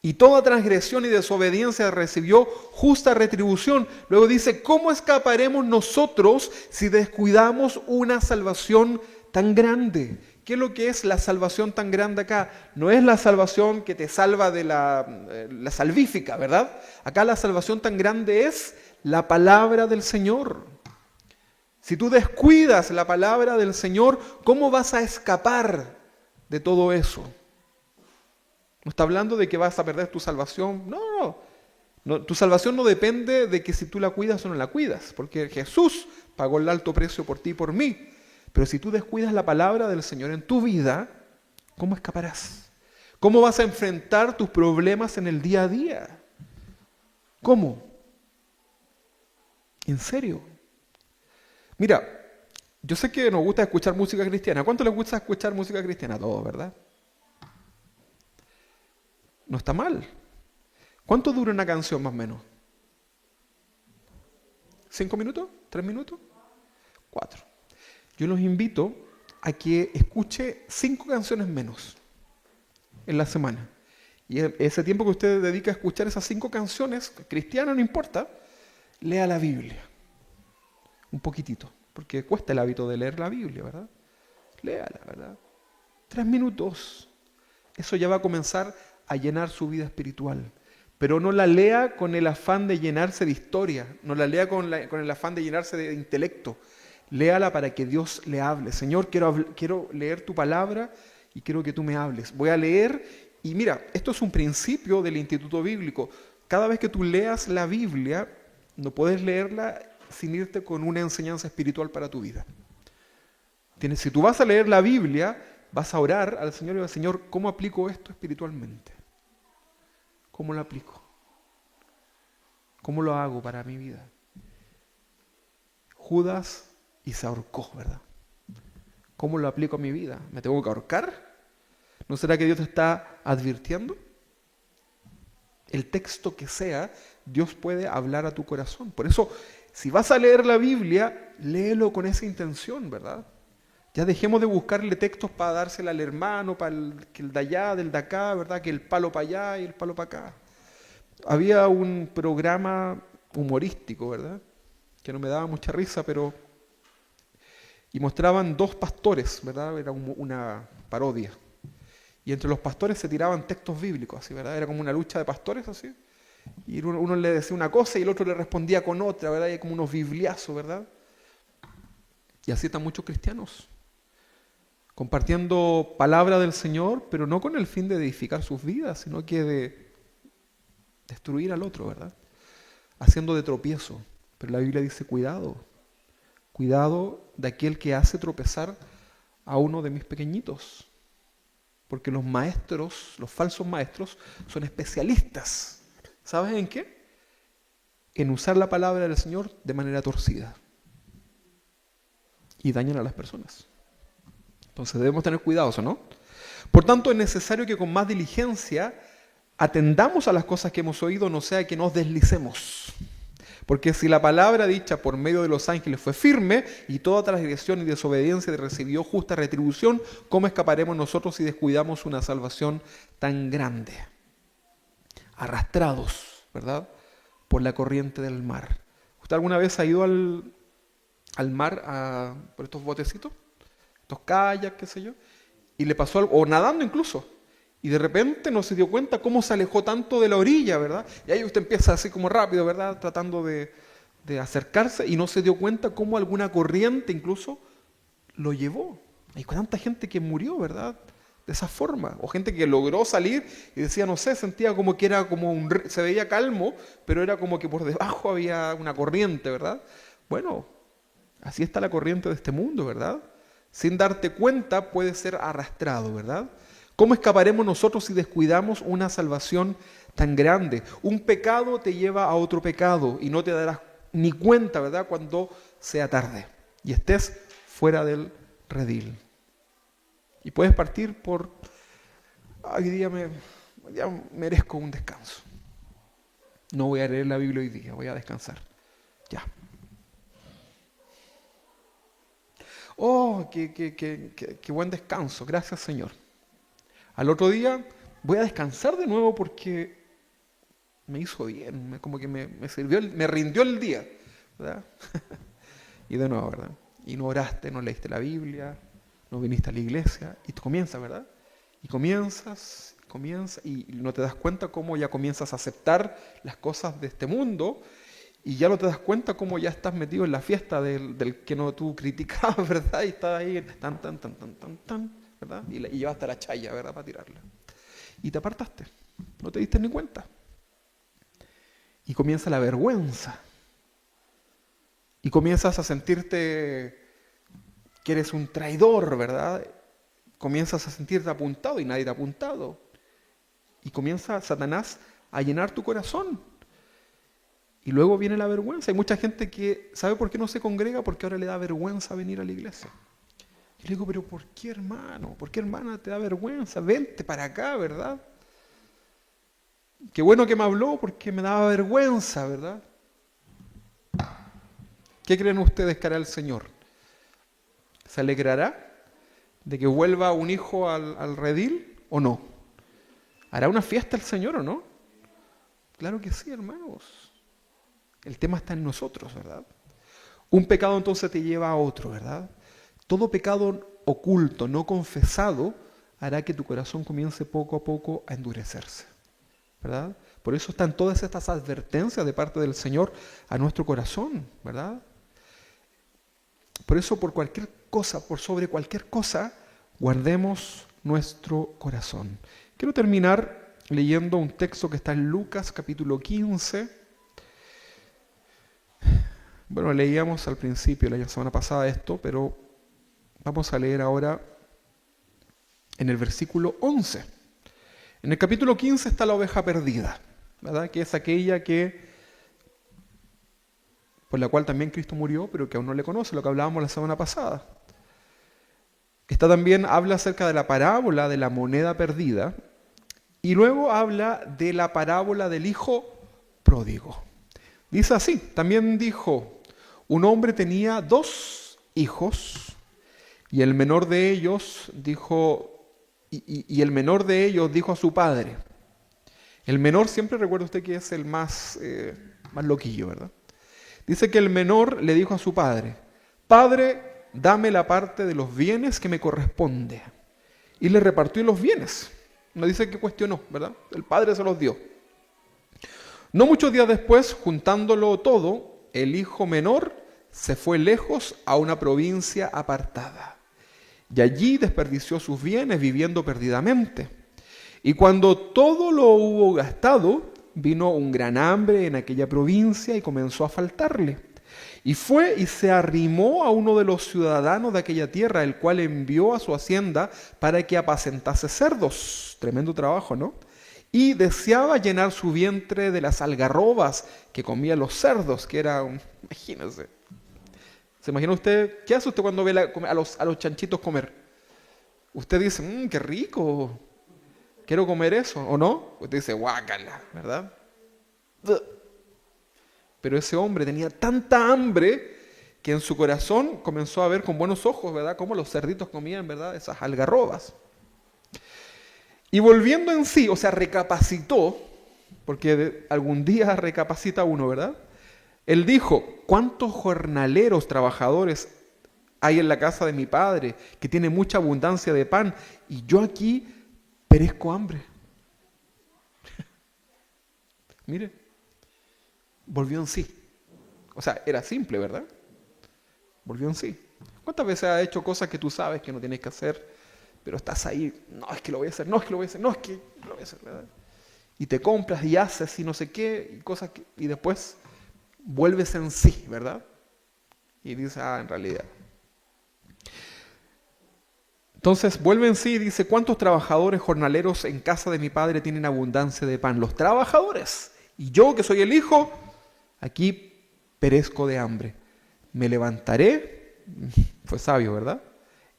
y toda transgresión y desobediencia recibió justa retribución, luego dice, ¿cómo escaparemos nosotros si descuidamos una salvación tan grande? ¿Qué es lo que es la salvación tan grande acá? No es la salvación que te salva de la salvífica, ¿verdad? Acá la salvación tan grande es la palabra del Señor. Si tú descuidas la palabra del Señor, ¿cómo vas a escapar de todo eso? No está hablando de que vas a perder tu salvación. No, tu salvación no depende de que si tú la cuidas o no la cuidas, porque Jesús pagó el alto precio por ti y por mí. Pero si tú descuidas la palabra del Señor en tu vida, ¿cómo escaparás? ¿Cómo vas a enfrentar tus problemas en el día a día? ¿Cómo? ¿En serio? Mira, yo sé que nos gusta escuchar música cristiana. ¿Cuánto les gusta escuchar música cristiana? A todos, ¿verdad? No está mal. ¿Cuánto dura una canción más o menos? ¿5 minutos? ¿3 minutos? 4. Yo los invito a que escuche 5 canciones menos en la semana. Y ese tiempo que usted dedica a escuchar esas 5 canciones, cristianas no importa, lea la Biblia. Un poquitito, porque cuesta el hábito de leer la Biblia, ¿verdad? Léala, ¿verdad? 3 minutos. Eso ya va a comenzar a llenar su vida espiritual. Pero no la lea con el afán de llenarse de historia, no la lea con el afán de llenarse de intelecto. Léala para que Dios le hable. Señor, quiero leer tu palabra y quiero que tú me hables. Voy a leer y mira, esto es un principio del Instituto Bíblico. Cada vez que tú leas la Biblia, no puedes leerla sin irte con una enseñanza espiritual para tu vida. Si tú vas a leer la Biblia, vas a orar al Señor y vas, Señor, ¿cómo aplico esto espiritualmente? ¿Cómo lo aplico? ¿Cómo lo hago para mi vida? Judas y se ahorcó, ¿verdad? ¿Cómo lo aplico a mi vida? ¿Me tengo que ahorcar? ¿No será que Dios te está advirtiendo? El texto que sea, Dios puede hablar a tu corazón. Por eso, si vas a leer la Biblia, léelo con esa intención, ¿verdad? Ya dejemos de buscarle textos para dársela al hermano, para que el de allá, del de acá, ¿verdad? Que el palo para allá y el palo para acá. Había un programa humorístico, ¿verdad? Que no me daba mucha risa, pero... Y mostraban dos pastores, ¿verdad? Era una parodia. Y entre los pastores se tiraban textos bíblicos, así, ¿verdad? Era como una lucha de pastores, así. Y uno le decía una cosa y el otro le respondía con otra, ¿verdad? Y hay como unos bibliazos, ¿verdad? Y así están muchos cristianos, compartiendo palabra del Señor, pero no con el fin de edificar sus vidas, sino que de destruir al otro, ¿verdad? Haciendo de tropiezo. Pero la Biblia dice, cuidado, cuidado de aquel que hace tropezar a uno de mis pequeñitos. Porque los maestros, los falsos maestros, son especialistas. ¿Sabes en qué? En usar la palabra del Señor de manera torcida. Y dañan a las personas. Entonces debemos tener cuidado, ¿o no? Por tanto, es necesario que con más diligencia atendamos a las cosas que hemos oído, no sea que nos deslicemos. Porque si la palabra dicha por medio de los ángeles fue firme y toda transgresión y desobediencia recibió justa retribución, ¿cómo escaparemos nosotros si descuidamos una salvación tan grande? Arrastrados, ¿verdad? Por la corriente del mar. ¿Usted alguna vez ha ido al mar por estos botecitos? Estos kayaks, qué sé yo. Y le pasó algo, o nadando incluso. Y de repente no se dio cuenta cómo se alejó tanto de la orilla, ¿verdad? Y ahí usted empieza así como rápido, ¿verdad? Tratando de acercarse y no se dio cuenta cómo alguna corriente incluso lo llevó. Hay tanta gente que murió, ¿verdad? De esa forma. O gente que logró salir y decía, no sé, sentía como que era como se veía calmo, pero era como que por debajo había una corriente, ¿verdad? Bueno, así está la corriente de este mundo, ¿verdad? Sin darte cuenta puedes ser arrastrado, ¿verdad? ¿Cómo escaparemos nosotros si descuidamos una salvación tan grande? Un pecado te lleva a otro pecado y no te darás ni cuenta, ¿verdad? Cuando sea tarde y estés fuera del redil. Y puedes partir por, hoy día ya merezco un descanso. No voy a leer la Biblia hoy día, voy a descansar. Ya. Oh, qué buen descanso, gracias Señor. Al otro día voy a descansar de nuevo porque me hizo bien, como que me sirvió, me rindió el día, ¿verdad? Y de nuevo, ¿verdad? Y no oraste, no leíste la Biblia, no viniste a la iglesia, y comienzas, ¿verdad? Y comienzas, y no te das cuenta cómo ya comienzas a aceptar las cosas de este mundo, y ya no te das cuenta cómo ya estás metido en la fiesta del que no tú criticabas, ¿verdad? Y estás ahí, tan, ¿verdad? Y llevaste la chaya, ¿verdad? Para tirarla. Y te apartaste, no te diste ni cuenta. Y comienza la vergüenza. Y comienzas a sentirte que eres un traidor, ¿verdad? Comienzas a sentirte apuntado y nadie te ha apuntado. Y comienza Satanás a llenar tu corazón. Y luego viene la vergüenza. Hay mucha gente que, ¿sabe por qué no se congrega? Porque ahora le da vergüenza venir a la iglesia. Y le digo, pero ¿por qué, hermano? ¿Por qué, hermana, te da vergüenza? Vente para acá, ¿verdad? Qué bueno que me habló porque me daba vergüenza, ¿verdad? ¿Qué creen ustedes que hará el Señor? ¿Se alegrará de que vuelva un hijo al redil o no? ¿Hará una fiesta el Señor o no? Claro que sí, hermanos. El tema está en nosotros, ¿verdad? Un pecado entonces te lleva a otro, ¿verdad? Todo pecado oculto, no confesado, hará que tu corazón comience poco a poco a endurecerse, ¿verdad? Por eso están todas estas advertencias de parte del Señor a nuestro corazón, ¿verdad? Por eso por cualquier cosa, por sobre cualquier cosa, guardemos nuestro corazón. Quiero terminar leyendo un texto que está en Lucas capítulo 15. Bueno, leíamos al principio, la semana pasada esto, pero vamos a leer ahora en el versículo 11. En el capítulo 15 está la oveja perdida, ¿verdad? Que es aquella por la cual también Cristo murió, pero que aún no le conoce, lo que hablábamos la semana pasada. Esta también habla acerca de la parábola de la moneda perdida y luego habla de la parábola del hijo pródigo. Dice así, también dijo, un hombre tenía 2 hijos y el menor de ellos dijo, y el menor de ellos dijo a su padre. El menor siempre recuerda usted que es el más loquillo, ¿verdad? Dice que el menor le dijo a su padre, Padre, dame la parte de los bienes que me corresponde. Y le repartió los bienes. No dice que cuestionó, ¿verdad? El padre se los dio. No muchos días después, juntándolo todo, el hijo menor se fue lejos a una provincia apartada. Y allí desperdició sus bienes viviendo perdidamente. Y cuando todo lo hubo gastado, vino un gran hambre en aquella provincia y comenzó a faltarle. Y fue y se arrimó a uno de los ciudadanos de aquella tierra, el cual envió a su hacienda para que apacentase cerdos. Tremendo trabajo, ¿no? Y deseaba llenar su vientre de las algarrobas que comían los cerdos, que era imagínense. ¿Se imagina usted? ¿Qué hace usted cuando ve a los chanchitos comer? Usted dice, qué rico, quiero comer eso, ¿o no? Usted dice, guácala, ¿verdad? Pero ese hombre tenía tanta hambre que en su corazón comenzó a ver con buenos ojos, ¿verdad? Cómo los cerditos comían, ¿verdad? Esas algarrobas. Y volviendo en sí, o sea, recapacitó, porque algún día recapacita uno, ¿verdad? Él dijo, ¿cuántos jornaleros trabajadores hay en la casa de mi padre, que tiene mucha abundancia de pan, y yo aquí perezco hambre? Mire, volvió en sí. O sea, era simple, ¿verdad? Volvió en sí. ¿Cuántas veces has hecho cosas que tú sabes que no tienes que hacer, pero estás ahí, no, es que lo voy a hacer, no, es que lo voy a hacer, no, es que lo voy a hacer, ¿verdad? Y te compras y haces y no sé qué, y cosas y después vuelves en sí, ¿verdad? Y dices, en realidad. Entonces vuelve en sí y dice, ¿cuántos trabajadores jornaleros en casa de mi padre tienen abundancia de pan? Los trabajadores. Y yo, que soy el hijo, aquí perezco de hambre. Me levantaré, fue sabio, ¿verdad?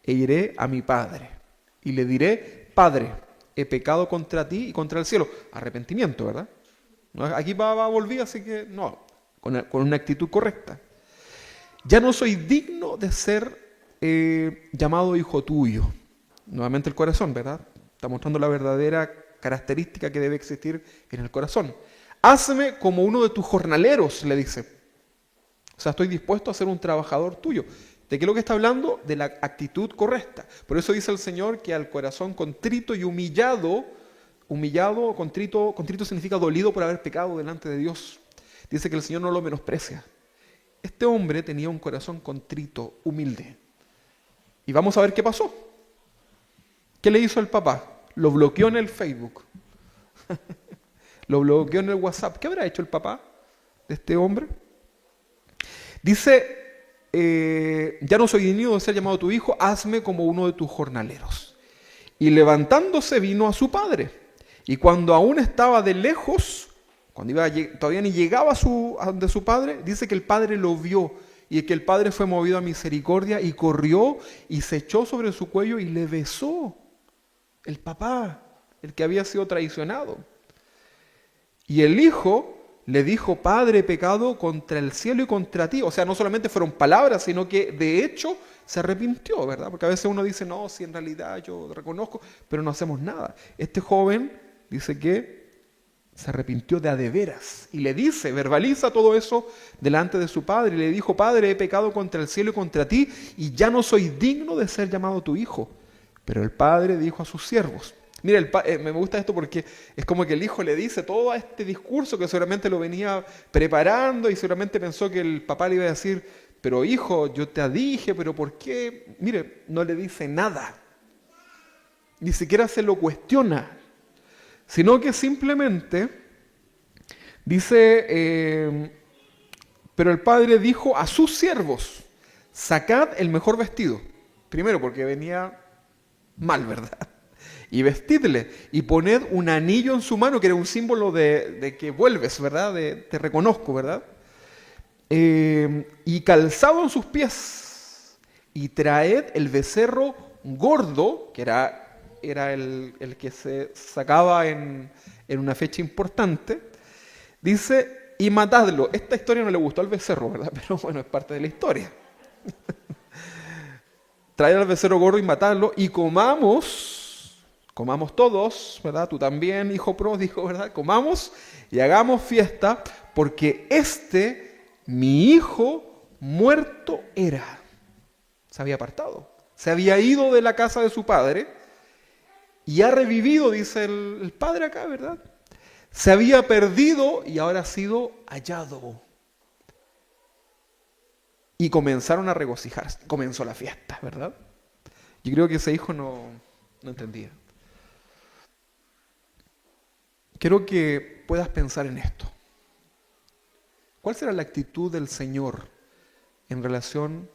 E iré a mi padre. Y le diré, Padre, he pecado contra ti y contra el cielo. Arrepentimiento, ¿verdad? Aquí volví, así que no, con una actitud correcta. Ya no soy digno de ser llamado hijo tuyo. Nuevamente el corazón, ¿verdad? Está mostrando la verdadera característica que debe existir en el corazón. Hazme como uno de tus jornaleros, le dice. O sea, estoy dispuesto a ser un trabajador tuyo. ¿De qué es lo que está hablando? De la actitud correcta. Por eso dice el Señor que al corazón contrito y humillado, contrito significa dolido por haber pecado delante de Dios. Dice que el Señor no lo menosprecia. Este hombre tenía un corazón contrito, humilde. Y vamos a ver qué pasó. ¿Qué le hizo el papá? Lo bloqueó en el Facebook. Lo bloqueó en el WhatsApp. ¿Qué habrá hecho el papá de este hombre? Dice, ya no soy digno de ser llamado tu hijo, hazme como uno de tus jornaleros. Y levantándose vino a su padre. Y cuando aún estaba de lejos, todavía ni llegaba a donde su padre, dice que el padre lo vio y que el padre fue movido a misericordia y corrió y se echó sobre su cuello y le besó. El papá, el que había sido traicionado. Y el hijo le dijo, Padre, he pecado contra el cielo y contra ti. O sea, no solamente fueron palabras, sino que de hecho se arrepintió, ¿verdad? Porque a veces uno dice, no, si en realidad yo reconozco, pero no hacemos nada. Este joven dice que se arrepintió de a de veras. Y le dice, verbaliza todo eso delante de su padre. Y le dijo, Padre, he pecado contra el cielo y contra ti, y ya no soy digno de ser llamado tu hijo. Pero el padre dijo a sus siervos. Mira, me gusta esto porque es como que el hijo le dice todo este discurso que seguramente lo venía preparando y seguramente pensó que el papá le iba a decir, pero hijo, yo te dije, pero ¿por qué? Mire, no le dice nada. Ni siquiera se lo cuestiona. Sino que simplemente dice, pero el padre dijo a sus siervos, sacad el mejor vestido. Primero porque venía mal, ¿verdad? y vestidle, y poned un anillo en su mano, que era un símbolo de que vuelves, ¿verdad? Te reconozco, ¿verdad? Y calzado en sus pies, y traed el becerro gordo, que era el que se sacaba en una fecha importante, dice, y matadlo. Esta historia no le gustó al becerro, ¿verdad? Pero bueno, es parte de la historia. Traed al becerro gordo y matadlo, y comamos todos, ¿verdad? Tú también, hijo pródigo, ¿verdad? Comamos y hagamos fiesta, porque mi hijo, muerto era. Se había apartado, se había ido de la casa de su padre, y ha revivido, dice el padre acá, ¿verdad? Se había perdido y ahora ha sido hallado. Y comenzaron a regocijarse. Comenzó la fiesta, ¿verdad? Yo creo que ese hijo no entendía. Quiero que puedas pensar en esto. ¿Cuál será la actitud del Señor en relación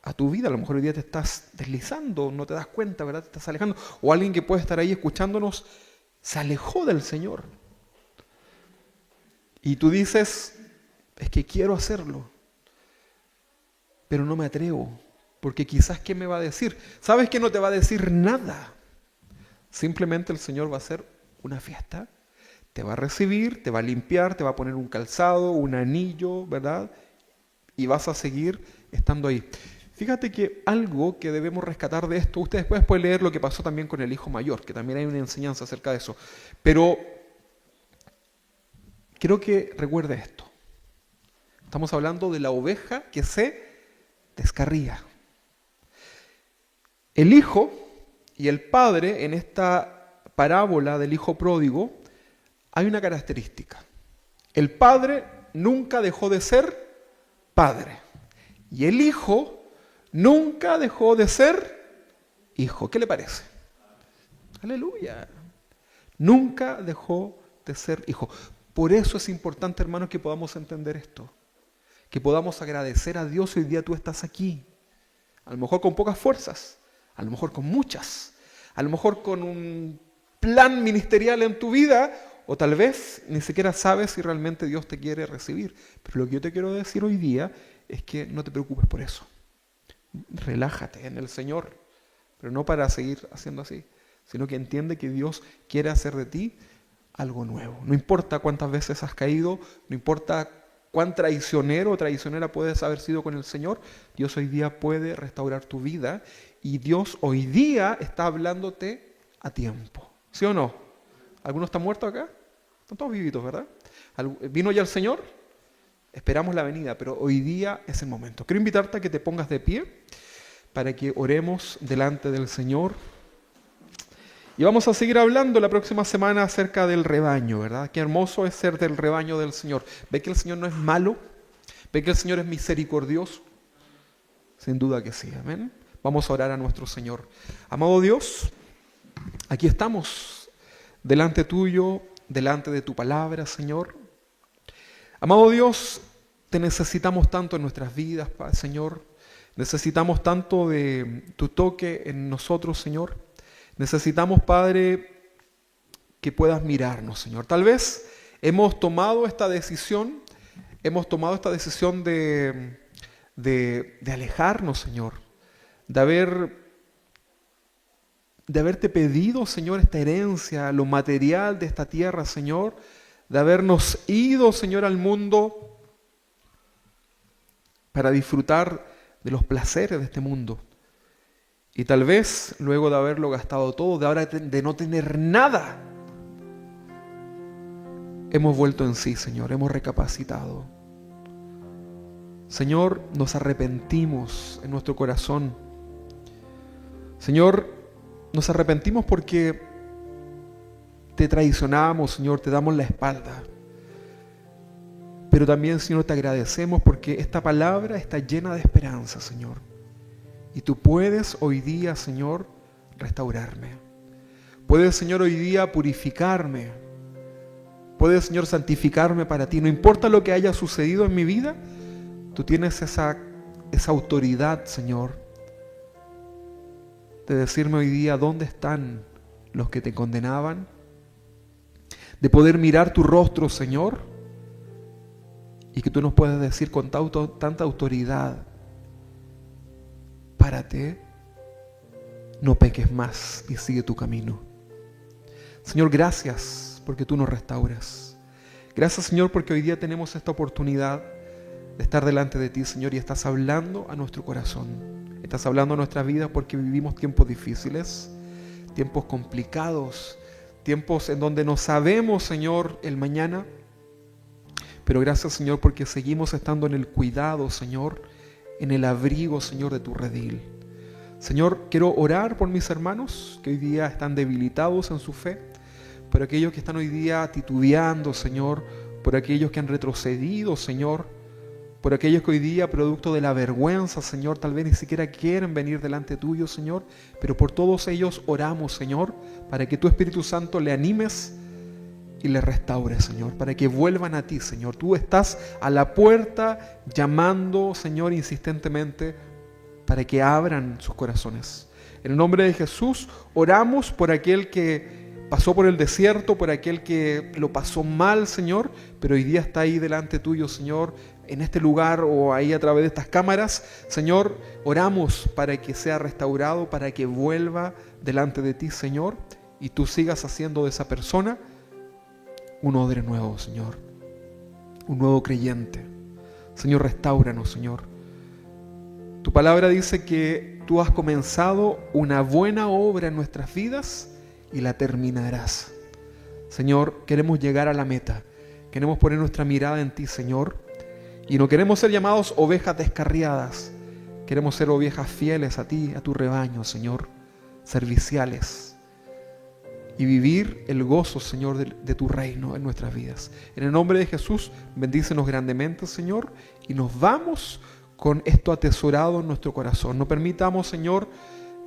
a tu vida? A lo mejor hoy día te estás deslizando, no te das cuenta, ¿verdad? Te estás alejando. O alguien que puede estar ahí escuchándonos se alejó del Señor. Y tú dices, es que quiero hacerlo, pero no me atrevo, porque quizás ¿qué me va a decir? ¿Sabes que no te va a decir nada? Simplemente el Señor va a hacer una fiesta, te va a recibir, te va a limpiar, te va a poner un calzado, un anillo, ¿verdad? Y vas a seguir estando ahí. Fíjate que algo que debemos rescatar de esto, ustedes después pueden leer lo que pasó también con el hijo mayor, que también hay una enseñanza acerca de eso, pero quiero que recuerde esto. Estamos hablando de la oveja que se descarría. El hijo y el padre, en esta parábola del hijo pródigo, hay una característica. El padre nunca dejó de ser padre. Y el hijo nunca dejó de ser hijo. ¿Qué le parece? Aleluya. Nunca dejó de ser hijo. Por eso es importante, hermanos, que podamos entender esto. Que podamos agradecer a Dios. Hoy día tú estás aquí. A lo mejor con pocas fuerzas. A lo mejor con muchas. A lo mejor con un plan ministerial en tu vida. O tal vez ni siquiera sabes si realmente Dios te quiere recibir. Pero lo que yo te quiero decir hoy día es que no te preocupes por eso. Relájate en el Señor. Pero no para seguir haciendo así. Sino que entiende que Dios quiere hacer de ti algo nuevo. No importa cuántas veces has caído. No importa cuán traicionero o traicionera puedes haber sido con el Señor. Dios hoy día puede restaurar tu vida. Y Dios hoy día está hablándote a tiempo. ¿Sí o no? ¿Alguno está muerto acá? Están todos vivitos, ¿verdad? ¿Vino ya el Señor? Esperamos la venida, pero hoy día es el momento. Quiero invitarte a que te pongas de pie para que oremos delante del Señor. Y vamos a seguir hablando la próxima semana acerca del rebaño, ¿verdad? Qué hermoso es ser del rebaño del Señor. ¿Ve que el Señor no es malo? ¿Ve que el Señor es misericordioso? Sin duda que sí, amén. Vamos a orar a nuestro Señor. Amado Dios, aquí estamos delante tuyo, delante de tu palabra, Señor. Amado Dios, te necesitamos tanto en nuestras vidas, Señor. Necesitamos tanto de tu toque en nosotros, Señor. Necesitamos, Padre, que puedas mirarnos, Señor. Tal vez hemos tomado esta decisión de alejarnos, Señor. De haberte pedido, Señor, esta herencia, lo material de esta tierra, Señor. De habernos ido, Señor, al mundo para disfrutar de los placeres de este mundo. Y tal vez, luego de haberlo gastado todo, de ahora de no tener nada, hemos vuelto en sí, Señor, hemos recapacitado. Señor, nos arrepentimos en nuestro corazón. Señor, nos arrepentimos porque te traicionamos, Señor, te damos la espalda. Pero también, Señor, te agradecemos porque esta palabra está llena de esperanza, Señor. Y tú puedes hoy día, Señor, restaurarme. Puedes, Señor, hoy día purificarme. Puedes, Señor, santificarme para ti. No importa lo que haya sucedido en mi vida, tú tienes esa autoridad, Señor, de decirme hoy día dónde están los que te condenaban, de poder mirar tu rostro, Señor, y que tú nos puedas decir con tanta autoridad: párate, no peques más y sigue tu camino. Señor, gracias porque tú nos restauras. Gracias, Señor, porque hoy día tenemos esta oportunidad de estar delante de ti, Señor, y estás hablando a nuestro corazón. Estás hablando a nuestra vida porque vivimos tiempos difíciles, tiempos complicados, tiempos en donde no sabemos, Señor, el mañana. Pero gracias, Señor, porque seguimos estando en el cuidado, Señor, en el abrigo, Señor, de tu redil. Señor, quiero orar por mis hermanos que hoy día están debilitados en su fe, por aquellos que están hoy día titubeando, Señor, por aquellos que han retrocedido, Señor, por aquellos que hoy día, producto de la vergüenza, Señor, tal vez ni siquiera quieren venir delante tuyo, Señor, pero por todos ellos oramos, Señor, para que tu Espíritu Santo le animes y le restaures, Señor, para que vuelvan a ti, Señor. Tú estás a la puerta llamando, Señor, insistentemente, para que abran sus corazones. En el nombre de Jesús oramos por aquel que pasó por el desierto, por aquel que lo pasó mal, Señor, pero hoy día está ahí delante tuyo, Señor, en este lugar o ahí a través de estas cámaras. Señor, oramos para que sea restaurado, para que vuelva delante de ti, Señor, y tú sigas haciendo de esa persona un odre nuevo, Señor, un nuevo creyente. Señor, restáuranos, Señor. Tu palabra dice que tú has comenzado una buena obra en nuestras vidas y la terminarás. Señor, queremos llegar a la meta. Queremos poner nuestra mirada en ti, Señor. Y no queremos ser llamados ovejas descarriadas. Queremos ser ovejas fieles a ti, a tu rebaño, Señor. Serviciales. Y vivir el gozo, Señor, de tu reino en nuestras vidas. En el nombre de Jesús, bendícenos grandemente, Señor. Y nos vamos con esto atesorado en nuestro corazón. No permitamos, Señor,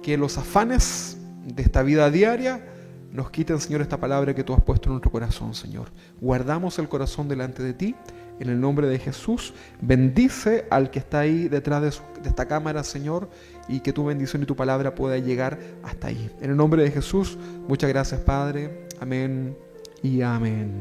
que los afanes de esta vida diaria nos quiten, Señor, esta palabra que tú has puesto en nuestro corazón, Señor. Guardamos el corazón delante de ti. En el nombre de Jesús, bendice al que está ahí detrás de esta cámara, Señor, y que tu bendición y tu palabra pueda llegar hasta ahí. En el nombre de Jesús, muchas gracias, Padre. Amén y amén.